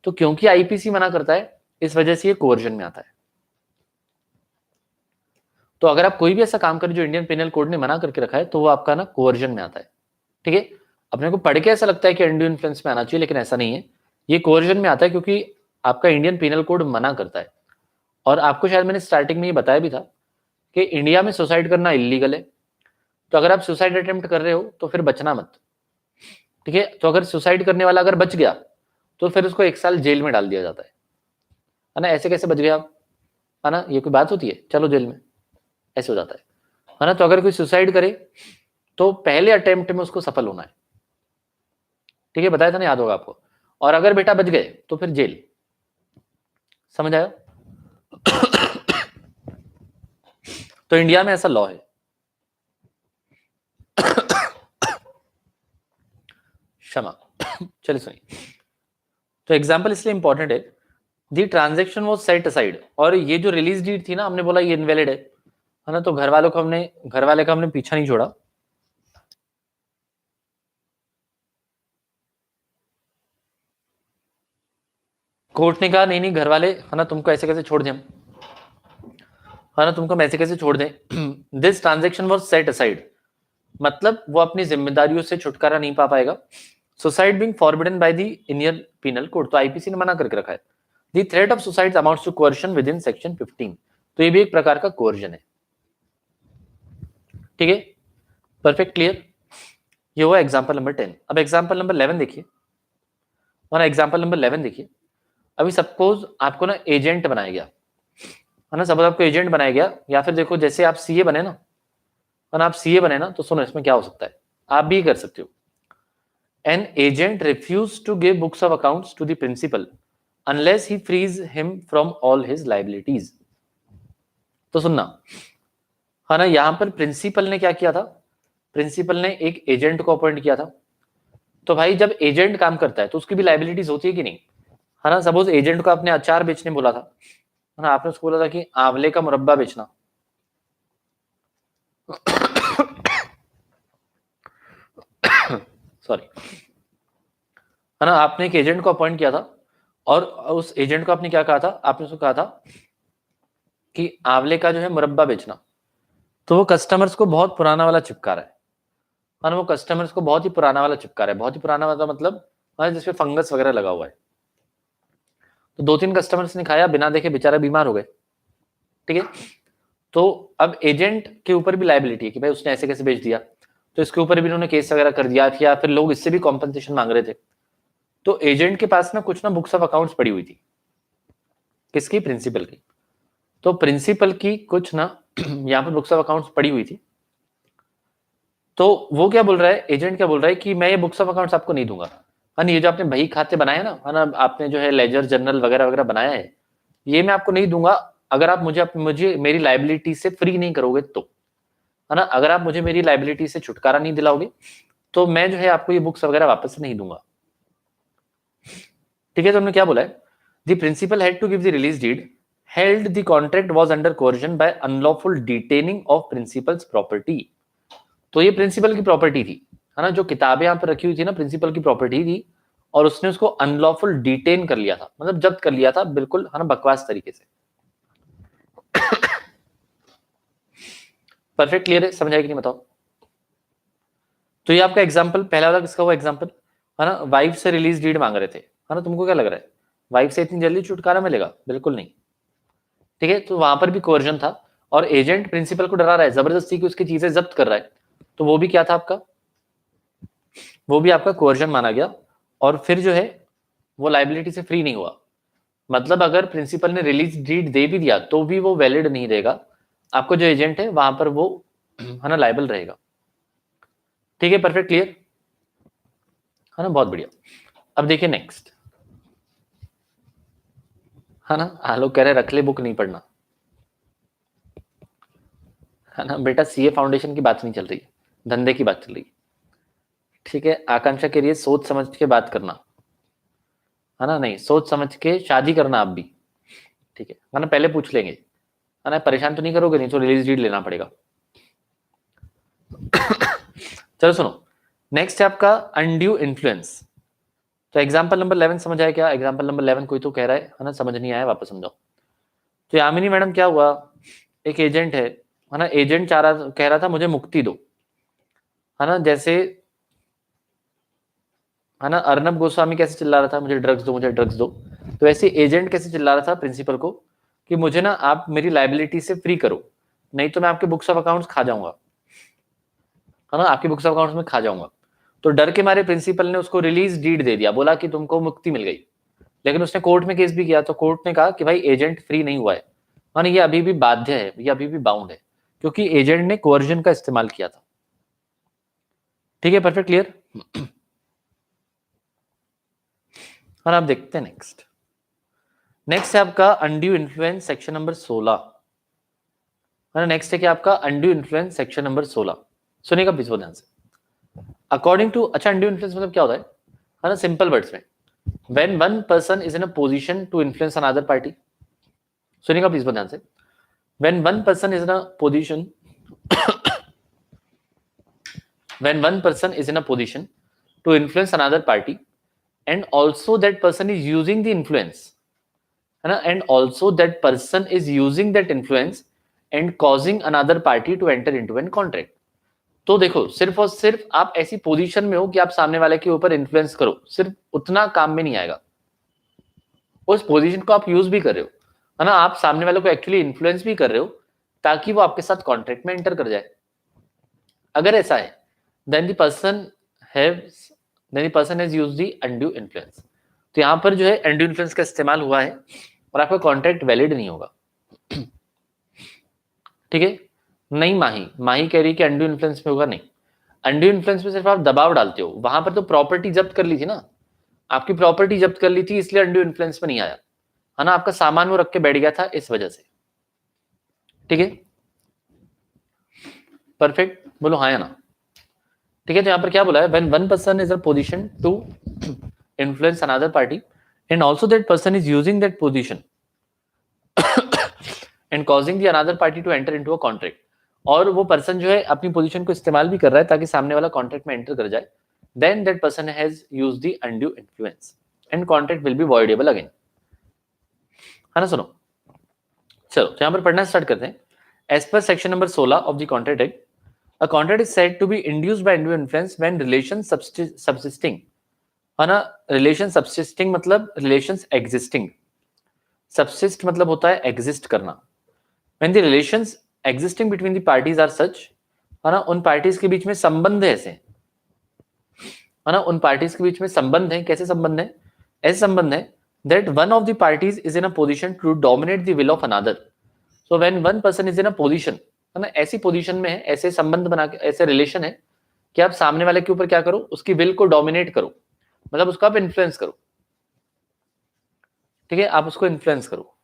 तो क्योंकि आईपीसी मना करता है, इस वजह से ये कोवर्जन में आता है। तो अगर आप कोई भी ऐसा काम करें जो इंडियन पिनल कोड ने मना करके रखा है, तो वो आपका ना कोवर्जन में आता है। ठीक है, अपने को पढ़ के ऐसा लगता है कि अनड्यू इन्फ्लुएंस में आना चाहिए, लेकिन ऐसा नहीं है, ये कोवर्जन में आता है, क्योंकि आपका इंडियन पिनल कोड मना करता है। और आपको शायद मैंने स्टार्टिंग में ये बताया भी था कि इंडिया में सुसाइड करना इलीगल है। तो अगर आप सुसाइड अटेम्प्ट कर रहे हो तो फिर बचना मत। ठीक है, तो अगर सुसाइड करने वाला अगर बच गया तो फिर उसको 1 साल जेल में डाल दिया जाता है ना। ऐसे कैसे बच गया आप, है ना, ये कोई बात होती है? चलो जेल में, ऐसे हो जाता है ना। तो अगर कोई सुसाइड करे तो पहले अटेम्प्ट में उसको सफल होना है। ठीक है, बताया था ना, याद होगा आपको। और अगर बेटा बच गए तो फिर जेल। समझ आया? तो इंडिया में ऐसा लॉ है। क्षमा। चलिए सुनिए, तो एग्जाम्पल इसलिए इंपॉर्टेंट है, दी ट्रांजेक्शन वॉज सेट असाइड, और ये जो रिलीज डीड थी ना, हमने बोला ये इनवैलिड है ना, तो घर वाले का हमने पीछा नहीं छोड़ा। कोर्ट ने कहा नहीं नहीं, घर वाले, है ना, तुमको ऐसे कैसे छोड़ दें हम, है ना, तुमको हम ऐसे कैसे छोड़ दें। This transaction was set aside, मतलब वो अपनी जिम्मेदारियों से छुटकारा नहीं पा पाएगा। Suicide being forbidden by the Indian penal code, तो आईपीसी ने मना करके रखा है। The threat of suicide amounts to coercion within section 15, तो ये भी एक प्रकार का कोerशन है। ठीक है, परफेक्ट, क्लियर। ये हुआ एग्जाम्पल नंबर 10। अब एग्जाम्पल नंबर 11 देखिए, और एग्जाम्पल नंबर 11 देखिए। अभी सपोज आपको ना एजेंट बनाया गया है ना, सपोज आपको एजेंट बनाया गया, या फिर देखो जैसे आप सीए बने ना, और आप सीए बने ना, तो सुनो इसमें क्या हो सकता है, आप भी कर सकते हो। An agent refuse to give books of accounts to the principal unless he frees him from all his liabilities. तो सुनना है ना, यहां पर प्रिंसिपल ने क्या किया था, प्रिंसिपल ने एक एजेंट को अपॉइंट किया था। तो भाई जब एजेंट काम करता है तो उसकी भी लाइबिलिटीज होती है कि नहीं, है ना। सपोज एजेंट को आपने अचार बेचने बोला था, है ना, आपने उसको बोला था कि आंवले का मुरब्बा बेचना सॉरी, है ना, आपने एक एजेंट को अपॉइंट किया था, और उस एजेंट को आपने क्या कहा था, आपने उसको कहा था कि आंवले का जो है मुरब्बा बेचना। तो वो कस्टमर्स को बहुत पुराना वाला चिपका रहा है ना, वो कस्टमर्स को बहुत ही पुराना वाला चिपका रहा है। बहुत ही पुराना वाला मतलब जिसपे फंगस वगैरह लगा हुआ है। तो 2-3 कस्टमर्स ने खाया, बिना देखे बेचारा बीमार हो गए, ठीक है। तो अब एजेंट के ऊपर भी लाइबिलिटी है कि भाई उसने ऐसे कैसे बेच दिया, तो इसके ऊपर भी इन्होंने केस वगैरह कर दिया, या फिर लोग इससे भी कॉम्पनसेशन मांग रहे थे। तो एजेंट के पास ना कुछ ना बुक्स ऑफ अकाउंट्स पड़ी हुई थी, किसकी, प्रिंसिपल की। तो प्रिंसिपल की कुछ ना यहाँ पर बुक्स ऑफ अकाउंट्स पड़ी हुई थी। तो वो क्या बोल रहा है, एजेंट क्या बोल रहा है कि मैं ये बुक्स ऑफ अकाउंट्स आपको नहीं दूंगा, है ये जो आपने बही खाते बनाए ना, है ना, आपने जो है लेजर जर्नल वगैरह वगैरह बनाया है, ये मैं आपको नहीं दूंगा अगर आप मुझे मेरी लाइबिलिटी से फ्री नहीं करोगे तो, है ना। अगर आप मुझे मेरी लाइबिलिटी से छुटकारा नहीं दिलाओगे तो मैं जो है आपको ये बुक्स वगैरह वापस नहीं दूंगा, ठीक है। तो हमने क्या बोला है, the principal had to give the release deed held the contract was under coercion by unlawful detaining of principals property. तो ये प्रिंसिपल की प्रॉपर्टी थी, है ना, जो किताबें यहाँ पर रखी हुई थी ना, प्रिंसिपल की प्रॉपर्टी थी, और उसने उसको अनलॉफुल डिटेन कर लिया था, मतलब जब्त कर लिया था, बिल्कुल, है ना, बकवास तरीके से। परफेक्ट क्लियर है, समझ आया कि नहीं बताओ। तो ये आपका एग्जाम्पल पहला वाला किसका हुआ एग्जाम्पल, है ना, वाइफ से रिलीज डीड मांग रहे थे, है ना। तुमको क्या लग रहा है वाइफ से इतनी जल्दी छुटकारा मिलेगा, बिल्कुल नहीं, ठीक है। तो वहां पर भी कोर्जन था, और एजेंट प्रिंसिपल को डरा रहा है, जबरदस्ती की उसकी चीजें जब्त कर रहा है, तो वो भी क्या था आपका, वो भी आपका कोर्जन माना गया। और फिर जो है वो लाइबिलिटी से फ्री नहीं हुआ, मतलब अगर प्रिंसिपल ने रिलीज डीड दे भी दिया तो भी वो वैलिड नहीं रहेगा, आपको जो एजेंट है वहां पर वो, है ना, लाइबल रहेगा, ठीक है। परफेक्ट क्लियर, है ना, बहुत बढ़िया। अब देखिए नेक्स्ट, है ना, आलोक कह रहे रख ले बुक, नहीं पढ़ना, है ना बेटा, सीए फाउंडेशन की बात नहीं चल रही, धंधे की बात चल रही, ठीक है। आकांक्षा के लिए सोच समझ के बात करना, है ना, नहीं सोच समझ के शादी करना आप भी, ठीक है ना, पहले पूछ लेंगे, है ना, परेशान तो नहीं करोगे, नहीं तो रिलीज डीड लेना पड़ेगा। चलो सुनो, नेक्स्ट है आपका अनड्यू इन्फ्लुएंस। तो एग्जांपल नंबर 11 समझ आया क्या, एग्जांपल नंबर 11 कोई तो कह रहा है ना, समझ नहीं आया, वापस समझाओ। तो यामिनी मैडम क्या हुआ, एक एजेंट है ना, एजेंट चाह रहा, कह रहा था मुझे मुक्ति दो, है ना, जैसे, है ना, अर्नब गोस्वामी कैसे चिल्ला रहा था मुझे ड्रग्स दो, मुझे ड्रग्स दो, तो ऐसे एजेंट कैसे चिल्ला रहा था प्रिंसिपल को कि मुझे ना आप मेरी लाइबिलिटी से फ्री करो, नहीं तो मैं आपके बुक्स ऑफ अकाउंट्स खा जाऊंगा, है ना, आपकी बुक्स ऑफ अकाउंट्स में खा जाऊंगा। तो डर के मारे प्रिंसिपल ने उसको रिलीज डीड दे दिया, बोला कि तुमको मुक्ति मिल गई। लेकिन उसने कोर्ट में केस भी किया, तो कोर्ट ने कहा कि भाई एजेंट फ्री नहीं हुआ है, माने ये अभी भी बाध्य है, ये अभी भी बाउंड है, क्योंकि एजेंट ने कोअर्जन का इस्तेमाल किया था, ठीक है। परफेक्ट क्लियर, और आप देखते हैं नेक्स्ट, नेक्स्ट है आपका अनड्यू इन्फ्लुएंस सेक्शन नंबर 16, है ना। नेक्स्ट है कि आपका अनड्यू इन्फ्लुएंस सेक्शन नंबर 16, सुनिएगा प्लीज ध्यान से। अकॉर्डिंग टू, अच्छा अनड्यू इन्फ्लुएंस मतलब क्या होता है ना, सिंपल वर्ड्स में, when one person is in a position to influence another party, सुनिएगा प्लीज ध्यान से, when one person is in a position when one person is in a position to influence another party and also that person is using the influence, है ना, and also that person is using that influence and causing another party to enter into an contract। तो देखो सिर्फ और सिर्फ आप ऐसी position में हो कि आप सामने वाले के ऊपर इन्फ्लुएंस करो, सिर्फ उतना काम में नहीं आएगा, उस पोजीशन को आप यूज भी कर रहे हो, है ना, आप सामने वाले को एक्चुअली इन्फ्लुएंस भी कर रहे हो ताकि वो आपके साथ कॉन्ट्रैक्ट में एंटर कर जाए। अगर ऐसा है then the person then the person has used the undue influence. तो यहाँ पर जो है undue influence का इस्तेमाल हुआ है और आपका कॉन्ट्रैक्ट वैलिड नहीं होगा. ठीक है. नहीं माही कह रही कि undue influence में होगा. नहीं, undue influence में सिर्फ आप दबाव डालते हो. वहां पर तो प्रॉपर्टी जब्त कर ली थी ना, आपकी प्रॉपर्टी जब्त कर ली थी, इसलिए undue influence में नहीं आया है ना. आपका सामान वो रख के बैठ गया था इस वजह से. ठीक है, परफेक्ट. बोलो हाँ या ना. ठीक है. तो यहाँ पर क्या बोला है, when one person is in a position to influence another party and also that person is using that position and causing the another party to enter into a contract, और वो पर्सन जो है अपनी पोजीशन को इस्तेमाल भी कर रहा है ताकि सामने वाला कॉन्ट्रैक्ट में एंटर कर जाए, then that person has used the undue influence and contract will be voidable again. है ना. सुनो, चलो तो यहाँ पर पढ़ना स्टार्ट करते हैं. As per section number 16 of the Contract Act, a contract is said to be induced by undue influence when relations subsisting, है ना. relation subsisting मतलब relations existing, subsist मतलब होता है exist करना. when the relations existing between the parties are such, है ना, उन पार्टीज के बीच में संबंध है ऐसे, है ना, उन पार्टीज के बीच में संबंध है. कैसे संबंध है? ऐसे संबंध है that one of the parties is in a position to dominate the will of another. So when one person is in a position, है ना, ऐसी पोजीशन में है, ऐसे संबंध बना के, ऐसे रिलेशन है कि आप सामने वाले के ऊपर क्या करो, उसकी विल को डोमिनेट करो, मतलब उसको आप इन्फ्लुएंस करो. ठीक है, आप उसको इन्फ्लुएंस करो.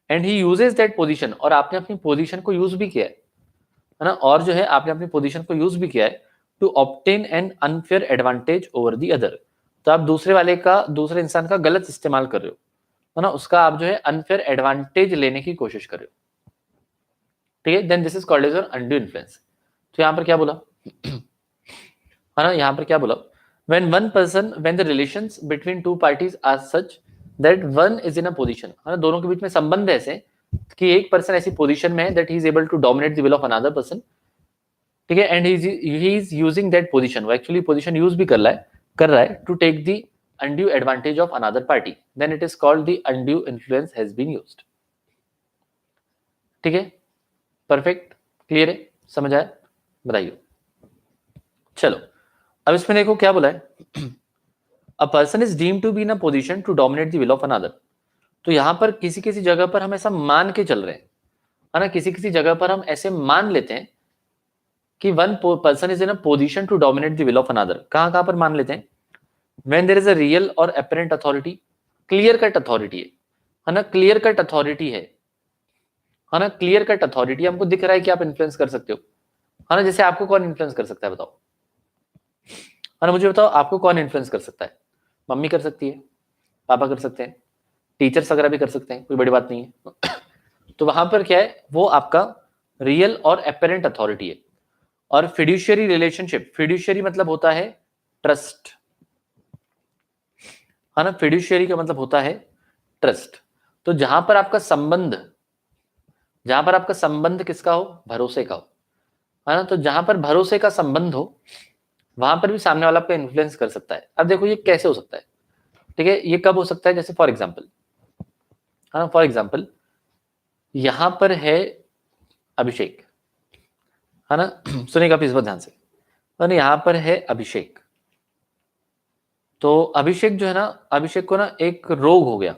And he uses that position, और आपने अपनी पोजीशन को यूज भी किया है ना, और जो है आपने अपनी पोजीशन को यूज भी किया है to obtain an unfair advantage over the other. तो आप दूसरे इंसान का गलत इस्तेमाल कर रहे हो, है ना, उसका आप जो है अनफेयर एडवांटेज लेने की कोशिश कर रहे हो. ठीक है, then this is called as undue influence. तो यहाँ पर क्या बोला, है ना, यहाँ पर क्या बोला, when the relations between two parties are such that one is in a position, है ना, दोनों के बीच में संबंध ऐसे कि एक पर्सन ऐसी पोजीशन में है that he is able to dominate the will of another person. ठीक है, and he is using that position, वो एक्चुअली पोजीशन यूज भी कर रहा है to take the undue advantage of another party, then it is called the undue influence has been used. ठीक है, perfect, clear है, समझ आया, बताइए. चलो अब इसमें देखो क्या बोला है, a person is deemed to be in a position to dominate the will of another. तो यहां पर किसी किसी जगह पर हम ऐसा मान के चल रहे हैं, है ना, किसी किसी जगह पर हम ऐसे मान लेते हैं कि one person is in a position to dominate the will of another. कहां पर मान लेते हैं? When there is a real और apparent authority, clear cut authority है ना, क्लियर कट अथॉरिटी है ना, क्लियर कट अथॉरिटी, हमको दिख रहा है कि आप इन्फ्लुएंस कर सकते हो, है ना. जैसे आपको कौन इन्फ्लुएंस कर सकता है बताओ, है ना, मुझे बताओ आपको कौन इन्फ्लुएंस कर सकता है? मम्मी कर सकती है, पापा कर सकते हैं, टीचर्स वगैरह भी कर सकते हैं, कोई बड़ी बात नहीं है. तो वहां पर क्या है, वो आपका रियल और अपरेंट अथॉरिटी है. और फिड्यूशियरी रिलेशनशिप, फिड्यूशियरी मतलब होता है ट्रस्ट, है ना, फिड्यूशियरी का मतलब होता है ट्रस्ट. तो जहां पर आपका संबंध किसका हो? भरोसे का हो, है ना. तो जहां पर भरोसे का संबंध हो वहां पर भी सामने वाला आपका इन्फ्लुएंस कर सकता है. अब देखो ये कैसे हो सकता है, ठीक है, ये कब हो सकता है? जैसे फॉर एग्जाम्पल, है ना, फॉर एग्जाम्पल यहां पर है अभिषेक, है ना, सुनेगा प्लीज बहुत ध्यान से, है ना, यहां पर है अभिषेक. तो अभिषेक जो है ना, अभिषेक को ना एक रोग हो गया,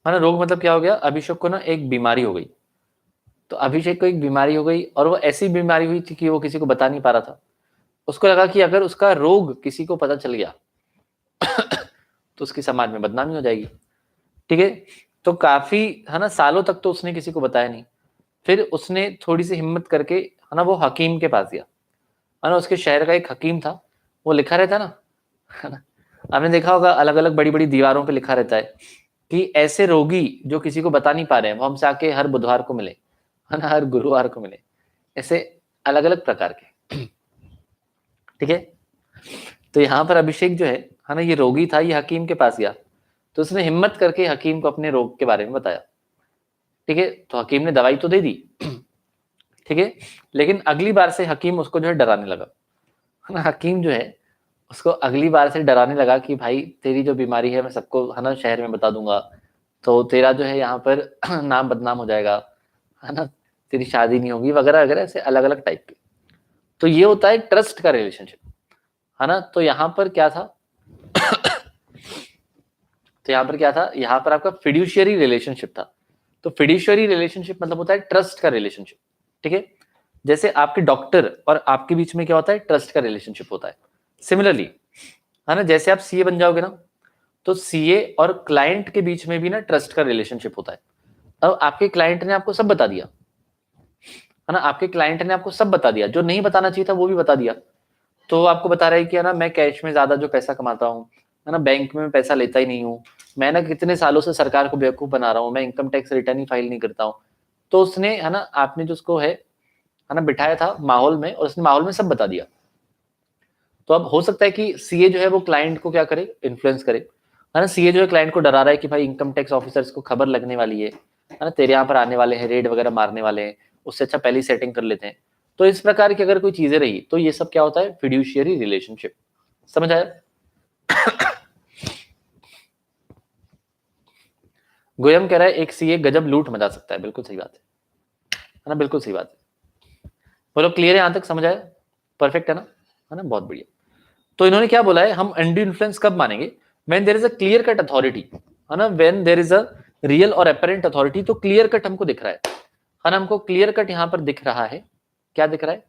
है ना. रोग मतलब क्या हो गया? अभिषेक को ना एक बीमारी हो गई. तो अभिषेक को एक बीमारी हो गई और वो ऐसी बीमारी हुई थी कि वो किसी को बता नहीं पा रहा था. उसको लगा कि अगर उसका रोग किसी को पता चल गया तो उसकी समाज में बदनामी हो जाएगी. ठीक है, तो काफी, है ना, सालों तक तो उसने किसी को बताया नहीं. फिर उसने थोड़ी सी हिम्मत करके, है ना, वो हकीम के पास गया, है ना. उसके शहर का एक हकीम था, वो लिखा रहता ना, है ना, आपने देखा होगा अलग अलग बड़ी बड़ी दीवारों पे लिखा रहता है कि ऐसे रोगी जो किसी को बता नहीं पा रहे हैं वो हमसे आके हर बुधवार को मिले, है ना, हर गुरुवार को मिले, ऐसे अलग अलग प्रकार के. ठीक है, तो यहाँ पर अभिषेक जो है ना, ये रोगी था, ये हकीम के पास गया, तो उसने हिम्मत करके हकीम को अपने रोग के बारे में बताया. ठीक है, तो हकीम ने दवाई तो दे दी, ठीक है, लेकिन अगली बार से हकीम उसको जो है डराने लगा, है ना. हकीम जो है उसको अगली बार से डराने लगा कि भाई तेरी जो बीमारी है मैं सबको, है ना, शहर में बता दूंगा, तो तेरा जो है यहाँ पर नाम बदनाम हो जाएगा, है ना, तेरी शादी नहीं होगी वगैरह वगैरह, ऐसे अलग अलग टाइप के. तो ये होता है ट्रस्ट का रिलेशनशिप, है ना। तो यहाँ पर क्या था तो यहाँ पर क्या था, यहाँ पर आपका फिड्यूशियरी रिलेशनशिप था। तो फिड्यूशियरी रिलेशनशिप मतलब होता है ट्रस्ट का रिलेशनशिप, ठीक है। जैसे आपके डॉक्टर और आपके बीच में क्या होता है, ट्रस्ट का रिलेशनशिप होता है। सिमिलरली, है ना, जैसे आप सीए बन जाओगे ना, तो सीए और क्लाइंट के बीच में भी ना ट्रस्ट का रिलेशनशिप होता है। अब आपके क्लाइंट ने आपको सब बता दिया, है ना, आपके क्लाइंट ने आपको सब बता दिया, जो नहीं बताना चाहिए था वो भी बता दिया। तो आपको बता रहा है कि है ना, मैं कैश में ज्यादा जो पैसा कमाता हूँ, है ना, बैंक में पैसा लेता ही नहीं हूँ, मैं ना कितने सालों से सरकार को बेवकूफ बना रहा हूँ, मैं इनकम टैक्स रिटर्न ही फाइल नहीं करता हूँ। तो उसने, है ना, आपने जो उसको है ना, बिठाया था माहौल में, और उसने माहौल में सब बता दिया। तो अब हो सकता है कि सीए जो है वो क्लाइंट को क्या करे, इन्फ्लुएंस करे, है ना। सीए जो है क्लाइंट को डरा रहा है कि भाई इनकम टैक्स ऑफिसर्स को खबर लगने वाली है ना, तेरे यहाँ पर आने वाले हैं, रेड वगैरह मारने वाले हैं, उससे अच्छा पहले सेटिंग कर लेते हैं। तो इस प्रकार की अगर कोई चीजें रही, तो ये सब क्या होता है, फिड्यूशियरी रिलेशनशिप। समझ आया? गोयम कह रहा है एक सीए गजब लूट मचा सकता है। बिल्कुल सही बात है ना, बिल्कुल सही बात है। बोलो क्लियर है, यहां तक समझ आया? परफेक्ट है ना, बहुत बढ़िया। तो इन्होंने क्या बोला है, हम अनड्यू इन्फ्लुएंस कब मानेंगे, when there is a clear cut authority, है ना, when there is a real और अपेरेंट अथॉरिटी। तो क्लियर कट हमको दिख रहा है ना, हमको क्लियर कट यहां पर दिख रहा है। क्या दिख रहा है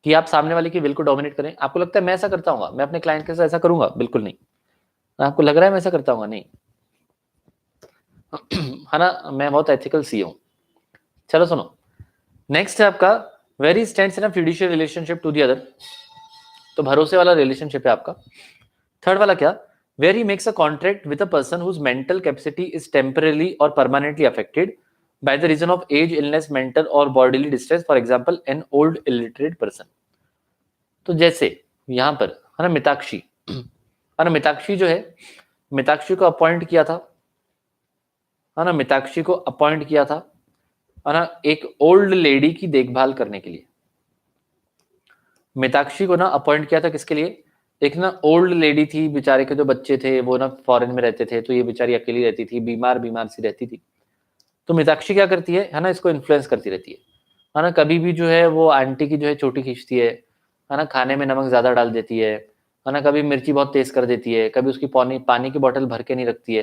कि आप सामने वाले की विल को डोमिनेट करें। आपको लगता है मैं ऐसा करता हूँ, मैं अपने क्लाइंट के साथ ऐसा करूंगा? बिल्कुल नहीं। आपको लग रहा है मैं ऐसा करता हूँ? नहीं। है ना, मैं बहुत एथिकल सी हूं। चलो सुनो, नेक्स्ट है आपका very stands in a fiduciary relationship to the other. तो भरोसे वाला रिलेशनशिप है आपका। थर्ड वाला क्या, where he makes a contract with a person whose mental capacity is temporarily और permanently affected by the reason of age, illness, mental or bodily distress, for example an old illiterate person। तो जैसे यहां पर, है ना, मिताक्षी, है ना, मिताक्षी जो है, मिताक्षी को अपॉइंट किया था, है ना, मिताक्षी को अपॉइंट किया था, है ना, एक ओल्ड लेडी की देखभाल करने के लिए। मिताक्षी को ना अपॉइंट किया था किसके लिए, एक ना ओल्ड लेडी थी, बेचारे के जो बच्चे थे वो ना फॉरेन में रहते थे, तो ये बेचारी अकेली रहती थी, बीमार बीमार सी रहती थी। तो मिताक्षी क्या करती है ना, इसको इन्फ्लुएंस करती रहती है ना, कभी भी जो है वो आंटी की जो है चोटी खींचती है ना, खाने में नमक ज्यादा डाल देती है ना, कभी मिर्ची बहुत तेज कर देती है, कभी उसकी पानी की बोतल भर के नहीं रखती है।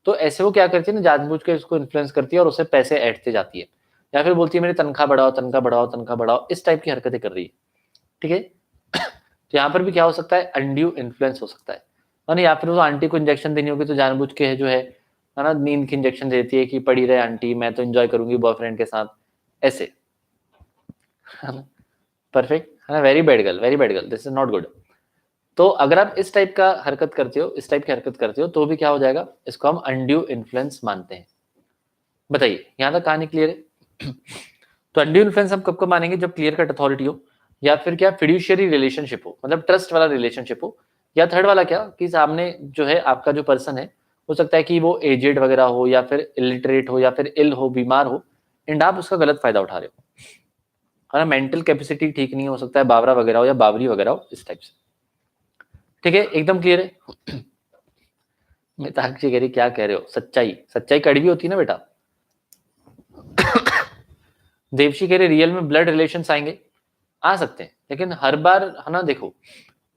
तो ऐसे वो क्या करती है ना, जानबूझ के उसको इन्फ्लुएंस करती है और उसे पैसे ऐंठते जाती है, या फिर बोलती है मेरी तनख्वाह बढ़ाओ, तनख्वाह बढ़ाओ, तनख्वाह बढ़ाओ, इस टाइप की हरकतें कर रही है, ठीक है। तो यहाँ पर भी क्या हो सकता है, अनड्यू इन्फ्लुएंस हो सकता है ना, या फिर वो आंटी को इंजेक्शन देनी होगी तो जानबूझ के जो है ना, नींद की इंजेक्शन देती है कि पड़ी रहे आंटी, मैं तो एंजॉय करूंगी बॉयफ्रेंड के साथ, ऐसे, है ना। परफेक्ट, है ना, very bad girl, very bad girl, this is not good. तो अगर आप इस टाइप का हरकत करते हो, इस टाइप की हरकत करते हो, तो भी क्या हो जाएगा, इसको हम अनड्यू इन्फ्लुएंस मानते हैं। बताइए, यहां तक कहानी क्लियर है? तो अनड्यू इन्फ्लुएंस हम कब कब मानेंगे, जब क्लियर कट अथॉरिटी हो, या फिर क्या फिड्यूशियरी रिलेशनशिप हो, मतलब ट्रस्ट वाला रिलेशनशिप हो, या थर्ड वाला क्या कि सामने जो है आपका जो पर्सन है, हो सकता है कि वो एजेड वगैरह हो, या फिर इलिटरेट हो, या फिर इल हो, बीमार हो, एंड आप उसका गलत फायदा उठा रहे हो, है ना, मेंटल कैपेसिटी ठीक नहीं हो सकता है, बावरा वगैरह हो या बावरी वगैरह हो, इस टाइप से। ठीक है, एकदम क्लियर है? मिताक्षी कह रही क्या कह रहे हो, सच्चाई, सच्चाई कड़वी होती है ना बेटा। देवशी कह रहे रियल में ब्लड रिलेशन आएंगे, आ सकते हैं, लेकिन हर बार, है ना, देखो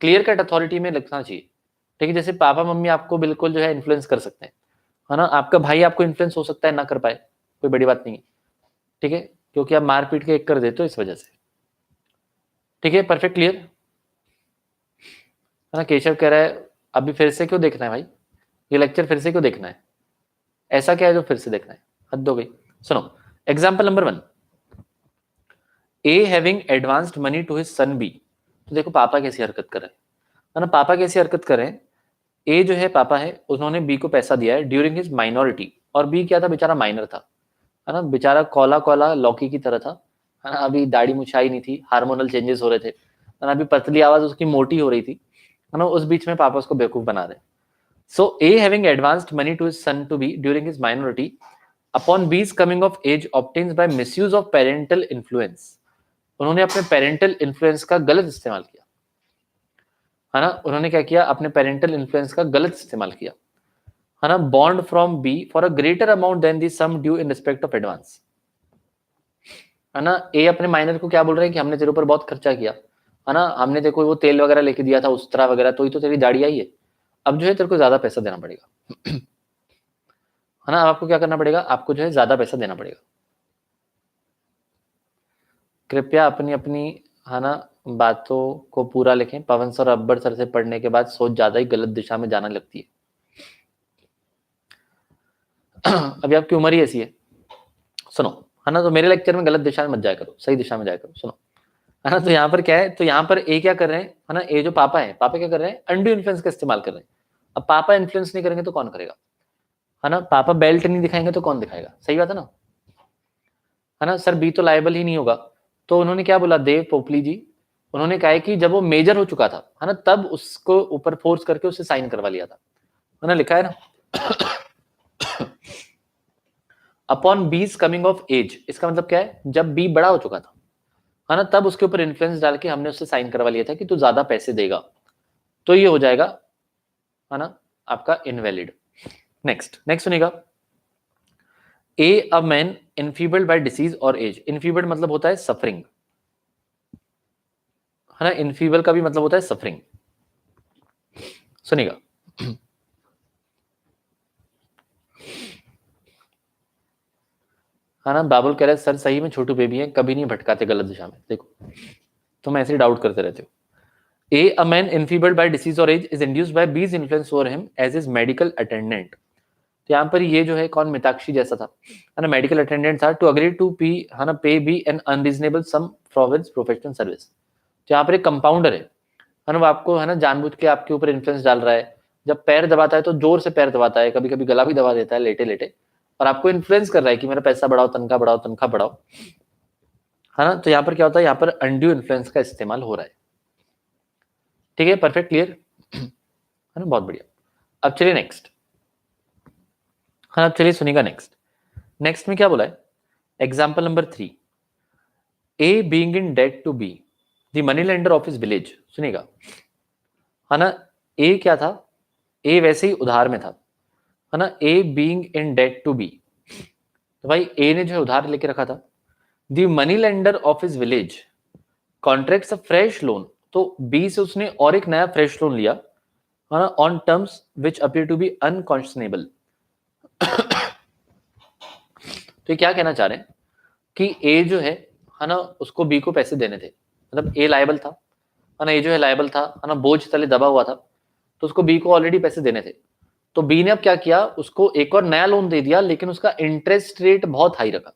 क्लियर कट अथॉरिटी में लिखना चाहिए, ठीक है। जैसे पापा मम्मी आपको बिल्कुल जो है इन्फ्लुएंस कर सकते हैं, है ना, आपका भाई आपको इन्फ्लुएंस हो सकता है ना कर पाए, कोई बड़ी बात नहीं है, ठीक है, क्योंकि आप मार पीट के एक कर देते हो इस वजह से। ठीक है, परफेक्ट क्लियर, है ना। केशव कह रहा है अभी फिर से क्यों देखना है भाई, ये लेक्चर फिर से क्यों देखना है, ऐसा क्या है जो फिर से देखना है, हद हो गई। सुनो, example number 1, A having advanced money to his son B. तो देखो पापा कैसी हरकत कर रहे हैं, है ना, पापा कैसी हरकत कर रहे हैं। ए जो है पापा है, उन्होंने बी को पैसा दिया है ड्यूरिंग हिज माइनॉरिटी, और बी क्या था, बेचारा माइनर था, है ना, बेचारा कोला कोला लौकी की तरह था, है ना, अभी दाढ़ी मुछाई नहीं थी, हार्मोनल चेंजेस हो रहे थे, है ना, अभी पतली आवाज उसकी मोटी हो रही थी, है ना, उस बीच में पापा उसको बेवकूफ बना रहे। So A having advanced money to his son to B during his minority upon B's coming of age obtains by misuse of parental influence. उन्होंने अपने पेरेंटल इन्फ्लुएंस का गलत इस्तेमाल किया, है ना, उन्होंने क्या किया, अपने पेरेंटल इन्फ्लुएंस का गलत इस्तेमाल किया, है ना, bond from B for a greater amount than the sum due in respect of advance. है ना, ए अपने माइनर को क्या बोल रहे हैं कि हमने तेरे ऊपर बहुत खर्चा किया, है ना, हमने देखो वो तेल वगैरह लेके दिया था, उस्तरा वगैरह, तो ही तो तेरी दाढ़ी आई है, अब जो है तेरे को ज्यादा पैसा देना पड़ेगा। है ना, अब आपको क्या करना पड़ेगा, आपको जो है ज्यादा पैसा देना पड़ेगा। कृपया अपनी अपनी, है ना, बातों को पूरा लिखें। पवन सर, अब्बर सर से पढ़ने के बाद सोच ज्यादा ही गलत दिशा में जाने लगती है। अभी आपकी उम्र ही ऐसी है, सुनो, है ना, तो मेरे लेक्चर में गलत दिशा में मत जाया करो, सही दिशा में जाया करो, सुनो, है ना। तो यहाँ पर क्या है, तो यहाँ पर ए क्या कर रहे हैं, है ना, ए जो पापा है, पापा क्या कर रहे हैं, अंडू इन्फ्लुएंस का इस्तेमाल कर रहे हैं। अब पापा इन्फ्लुएंस नहीं करेंगे तो कौन करेगा, है ना, पापा बेल्ट नहीं दिखाएंगे तो कौन दिखाएगा, सही बात है ना। सर बी तो लायबल ही नहीं होगा, तो उन्होंने क्या बोला, देव पोपली जी, उन्होंने कहा है कि जब वो मेजर हो चुका था, है ना, तब उसको ऊपर फोर्स करके उससे साइन करवा लिया था, है ना, लिखा है ना। Upon B's coming of as, इसका मतलब क्या है, जब बी बड़ा हो चुका था, है ना, तब उसके ऊपर इन्फ्लुएंस डाल के हमने उससे साइन करवा लिया था कि तू ज्यादा पैसे देगा, तो ये हो जाएगा, है ना, आपका इनवैलिड। नेक्स्ट नेक्स्ट सुनिएगा, a man enfeebled by disease और एज, इनफीबल्ड मतलब होता है सफरिंग, है ना, इनफीबल का भी मतलब होता है सफरिंग। सुनिएगा, है ना, बाबुल कह रहे हैं, सर सही में छोटू बेबी है, कभी नहीं भटकाते गलत दिशा में, देखो तुम ऐसे डाउट करते रहते हो। A man enfeebled by disease or age is induced by B's influence over him as his medical attendant। तो यहाँ पर ये जो है कौन, मिताक्षी जैसा था, है ना, मेडिकल अटेंडेंट था, टू अग्री टू पी, है ना, pay B an unreasonable sum for his professional service. तो यहाँ पर एक कंपाउंडर है ना, वो आपको, है ना, जानबूझ के आपके ऊपर इन्फ्लुएंस डाल रहा है, जब पैर दबाता है तो जोर से पैर दबाता है, कभी कभी गला भी दबा देता है लेटे लेटे, और आपको इन्फ्लुएंस कर रहा है कि मेरा पैसा बढ़ाओ, तनख्वाह बढ़ाओ, तनख्वाह बढ़ाओ, है ना। तो यहाँ पर क्या होता है, यहाँ पर अनड्यू इन्फ्लुएंस का इस्तेमाल हो रहा है। ठीक है, परफेक्ट, क्लियर, है ना, बहुत बढ़िया। अब चलिए नेक्स्ट, हाँ अब चलिए सुनिएगा नेक्स्ट। नेक्स्ट में क्या बोला है, example number 3, A being in debt to B the money lender of his village. सुनिएगा, है ना, ए क्या था, ए वैसे ही उधार में था, है ना, A being in debt to B, तो भाई ए ने जो है उधार लेके रखा था, the money lender of his village contracts a fresh loan, तो बी से उसने और एक नया फ्रेश लोन लिया, है ना, on terms which appear to be unconscionable. तो ये क्या कहना चाह रहे हैं कि ए जो है ना, उसको बी को पैसे देने थे, मतलब ए लायबल था, है ना, ए जो है लायबल था, है ना, बोझ तले दबा हुआ था, तो उसको बी को ऑलरेडी पैसे देने थे, तो बी ने अब क्या किया, उसको एक और नया लोन दे दिया, लेकिन उसका इंटरेस्ट रेट बहुत हाई रखा,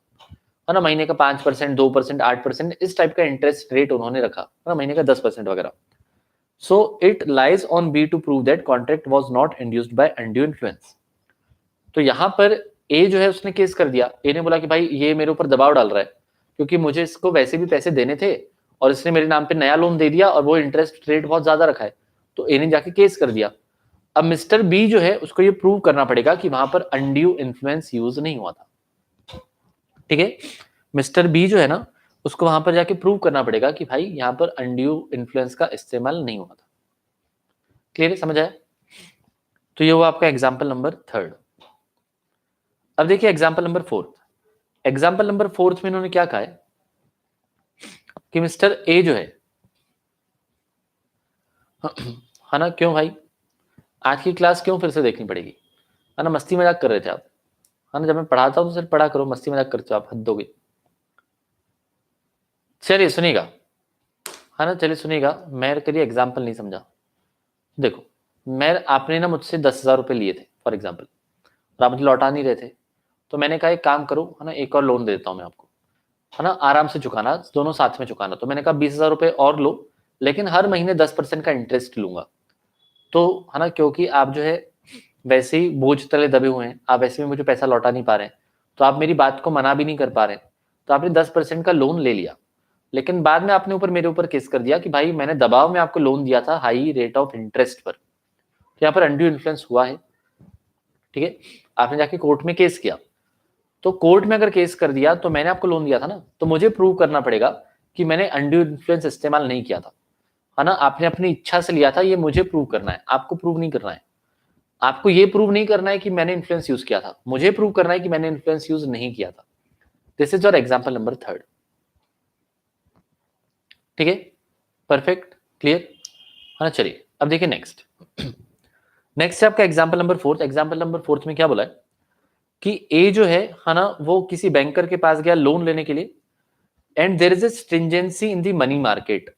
है ना, महीने का 5%, 2%, 8%, इस टाइप का इंटरेस्ट रेट उन्होंने रखा, है ना, महीने का 10% वगैरह। So it lies on B to prove that contract was not induced by undue influence. तो यहां पर ए जो है उसने केस कर दिया, ए ने बोला कि भाई ये मेरे ऊपर दबाव डाल रहा है, क्योंकि मुझे इसको वैसे भी पैसे देने थे और इसने मेरे नाम पे नया लोन दे दिया और वो इंटरेस्ट रेट बहुत ज्यादा रखा है, तो ए ने जाके केस कर दिया। अब मिस्टर बी जो है उसको ये प्रूव करना पड़ेगा कि वहां पर अनड्यू इन्फ्लुएंस यूज नहीं हुआ था। ठीक है, मिस्टर बी जो है ना, उसको वहां पर जाके प्रूव करना पड़ेगा कि भाई यहाँ पर अनड्यू इन्फ्लुएंस का इस्तेमाल नहीं हुआ था। क्लियर है, समझ आया। तो ये हुआ आपका एग्जाम्पल नंबर 3। अब देखिए एग्जाम्पल नंबर 4। एग्जाम्पल नंबर 4 में इन्होंने क्या कहा है कि मिस्टर ए जो है ना, क्यों भाई आज की क्लास क्यों फिर से देखनी पड़ेगी, है ना, मस्ती मजाक कर रहे थे आप, है ना, जब मैं पढ़ाता हूं तो सिर्फ पढ़ा करो, मस्ती मजाक करते हो आप, हद हो गई। चलिए सुनिएगा, है ना, चलिए सुनिएगा, मैं करिए एग्जाम्पल नहीं समझा। देखो, मैं आपने ना मुझसे 10,000 रुपए लिए थे फॉर एग्जाम्पल, और आप मुझे लौटा नहीं रहे थे, तो मैंने कहा एक काम करो, है ना, एक और लोन दे देता हूं मैं आपको, है ना, आराम से चुकाना, दोनों साथ में चुकाना। तो मैंने कहा 20,000 रुपए और लो, लेकिन हर महीने 10% का इंटरेस्ट लूंगा। तो है ना, क्योंकि आप जो है वैसे ही बोझ तले दबे हुए हैं, आप वैसे भी मुझे पैसा लौटा नहीं पा रहे हैं, तो आप मेरी बात को मना भी नहीं कर पा रहे हैं, तो आपने 10% का लोन ले लिया, लेकिन बाद में आपने मेरे ऊपर केस कर दिया कि भाई मैंने दबाव में आपको लोन दिया था हाई रेट ऑफ इंटरेस्ट पर, तो यहाँ पर अनड्यू इन्फ्लुएंस हुआ है। ठीक है, आपने जाके कोर्ट में केस किया, तो कोर्ट में अगर केस कर दिया तो मैंने आपको लोन दिया था ना, तो मुझे प्रूव करना पड़ेगा कि मैंने अनड्यू इन्फ्लुएंस इस्तेमाल नहीं किया था, है ना, आपने अपनी इच्छा से लिया था, ये मुझे प्रूव करना है, आपको प्रूव नहीं करना है। आपको ये प्रूव नहीं करना है कि मैंने इन्फ्लुएंस यूज किया था, मुझे प्रूव करना है कि मैंने इन्फ्लुएंस यूज नहीं किया था। This is your example number 3। ठीक है, परफेक्ट, क्लियर है ना। चलिए अब देखिए नेक्स्ट नेक्स्ट है आपका एग्जाम्पल नंबर 4। एग्जाम्पल नंबर 4 में क्या बोला है कि ए जो है ना, वो किसी बैंकर के पास गया लोन लेने के लिए, and there is a stringency in the money market.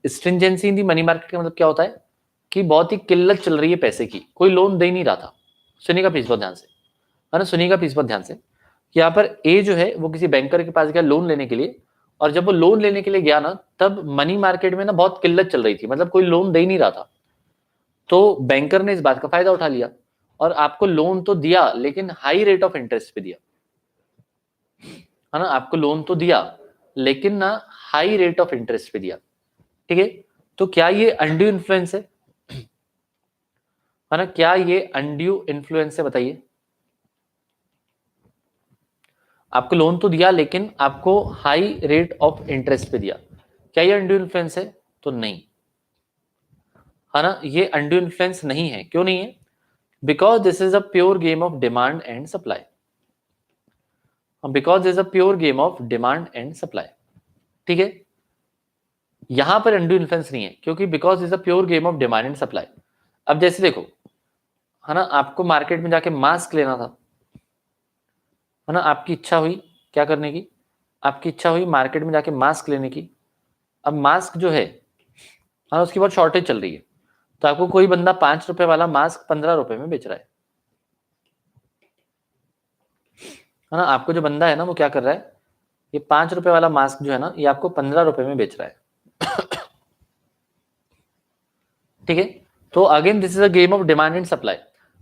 Stringency in the money market का मतलब क्या होता है कि बहुत ही किल्लत चल रही है पैसे की, कोई लोन दे नहीं रहा था। सुनिएगा प्लीज बहुत ध्यान से, है ना, सुनिएगा प्लीज बहुत ध्यान से। यहाँ पर ए जो है वो किसी बैंकर के पास गया लोन लेने के लिए, और जब वो लोन लेने के लिए गया ना, तब मनी मार्केट में ना बहुत किल्लत चल रही थी, मतलब कोई लोन दे ही नहीं रहा था। तो बैंकर ने इस बात का फायदा उठा लिया और आपको लोन तो दिया, लेकिन हाई रेट ऑफ इंटरेस्ट पे दिया, है ना। आपको लोन तो दिया लेकिन ना हाई रेट ऑफ इंटरेस्ट पे दिया, ठीक है। तो क्या ये अनड्यू इन्फ्लुएंस है ना, क्या ये अनड्यू इन्फ्लुएंस है, बताइए। आपको लोन तो दिया लेकिन आपको हाई रेट ऑफ इंटरेस्ट पे दिया, क्या ये अनड्यू इन्फ्लुएंस है? तो नहीं, है ना, ये अनड्यू इन्फ्लुएंस नहीं है। क्यों नहीं है? Because this is a pure game of demand and supply. Because this is a pure game of demand and supply, ठीक है। यहां पर अनड्यू इन्फ्लुएंस नहीं है, क्योंकि because is a pure game of demand and supply. अब जैसे देखो, है ना, आपको मार्केट में जाके मास्क लेना था, है ना, आपकी इच्छा हुई क्या करने की, आपकी इच्छा हुई मार्केट में जाके मास्क लेने की। अब मास्क जो है, हाँ, उसकी बहुत शॉर्टेज चल रही है, तो आपको कोई बंदा 5 रुपए वाला मास्क 15 रुपए में बेच रहा है ना। आपको जो बंदा है ना, वो क्या कर रहा है, ये 5 रुपए वाला मास्क जो है ना, ये आपको 15 रुपए में बेच रहा है, ठीक है। तो again this is a game of demand and supply.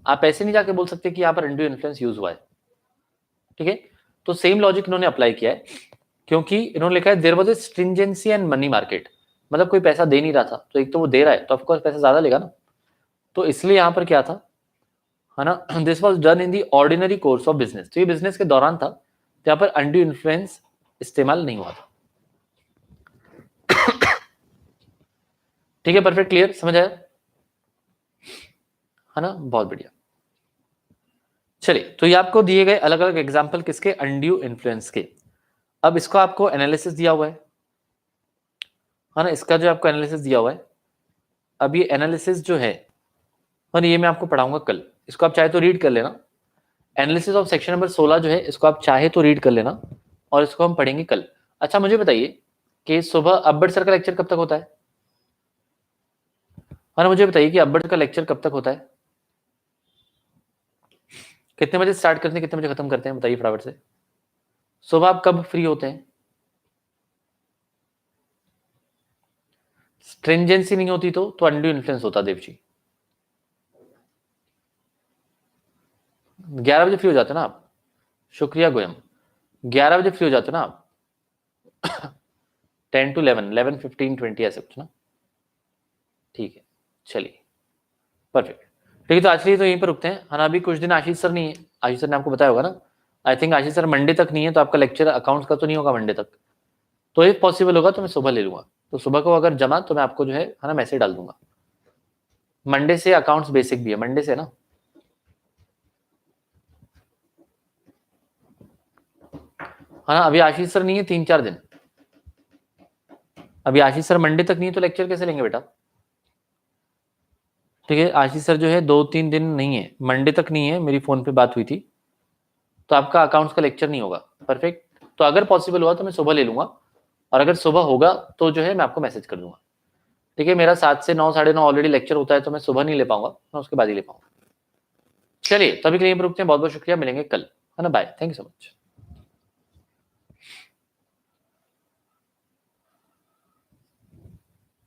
आप ऐसे नहीं जाके बोल सकते कि यहाँ पर अनड्यू इन्फ्लुएंस यूज हुआ है, ठीक है। तो सेम लॉजिक इन्होंने अप्लाई किया है, क्योंकि इन्होंने लिखा है there was a stringency and money market, मतलब कोई पैसा दे नहीं रहा था, तो एक तो वो दे रहा है तो ऑफकोर्स पैसा ज्यादा लेगा ना, तो इसलिए यहाँ पर क्या था, है ना, this was done in the ordinary course of business. तो ये बिजनेस के दौरान था, तो यहाँ पर अनड्यू इन्फ्लुएंस इस्तेमाल नहीं हुआ था, ठीक है, परफेक्ट, क्लियर, समझ आया, है ना, बहुत बढ़िया। चलिए, तो ये आपको दिए गए अलग अलग एग्जाम्पल किसके, अनड्यू इन्फ्लुएंस के। अब इसको आपको एनालिसिस दिया हुआ है ना, इसका जो आपको एनालिसिस दिया हुआ है, अब ये एनालिसिस जो है, और ये मैं आपको पढ़ाऊंगा कल, इसको आप चाहे तो रीड कर लेना। एनालिसिस ऑफ सेक्शन नंबर 16 जो है, इसको आप चाहे तो रीड कर लेना, और इसको हम पढ़ेंगे कल। अच्छा, मुझे बताइए कि सुबह अब्बड़ सर का लेक्चर कब तक होता है, और मुझे बताइए कि अब्बड़ का लेक्चर कब तक होता है, कितने बजे स्टार्ट करते हैं, कितने बजे खत्म करते हैं, बताइए फटाफट से। सुबह आप कब फ्री होते हैं? स्ट्रिंजेंसी नहीं होती तो अनड्यू इन्फ्लुएंस होता देव जी। 11 बजे फ्री हो जाते ना आप, शुक्रिया गोयम, 11 बजे फ्री हो जाते ना आप, 10 to 11, 11, 15, 20 ऐसे कुछ ना, ठीक है, चलिए, परफेक्ट, ठीक है। तो आज के लिए तो यहीं पर रुकते हैं, है ना। अभी कुछ दिन आशीष सर नहीं है, आशीष सर ने आपको बताया होगा ना, I think Ashish sir Monday तक नहीं है, तो आपका लेक्चर अकाउंट्स का तो नहीं होगा मंडे तक, तो इफ पॉसिबल होगा तो मैं सुबह ले लूंगा, तो सुबह को अगर जमा तो मैं आपको जो है ना मैसेज डाल दूंगा। मंडे से अकाउंट्स बेसिक भी है, मंडे से ना, है ना। अभी आशीष सर नहीं है 3-4 दिन, अभी आशीष सर मंडे तक नहीं है, तो लेक्चर कैसे लेंगे बेटा, ठीक है। आशीष सर जो है 2-3 दिन नहीं है, मंडे तक नहीं है, मेरी फोन पे बात हुई थी, तो आपका अकाउंट्स का लेक्चर नहीं होगा, परफेक्ट। तो अगर पॉसिबल हुआ तो मैं सुबह ले लूंगा, और अगर सुबह होगा तो जो है मैं आपको मैसेज कर दूंगा, ठीक है। मेरा 7 से 9, 9:30 ऑलरेडी लेक्चर होता है, तो मैं सुबह नहीं ले पाऊंगा, मैं उसके बाद ही ले पाऊंगा। चलिए, तभी के लिए रुकते हैं, बहुत बहुत शुक्रिया, मिलेंगे कल, है ना, bye, thank you so much.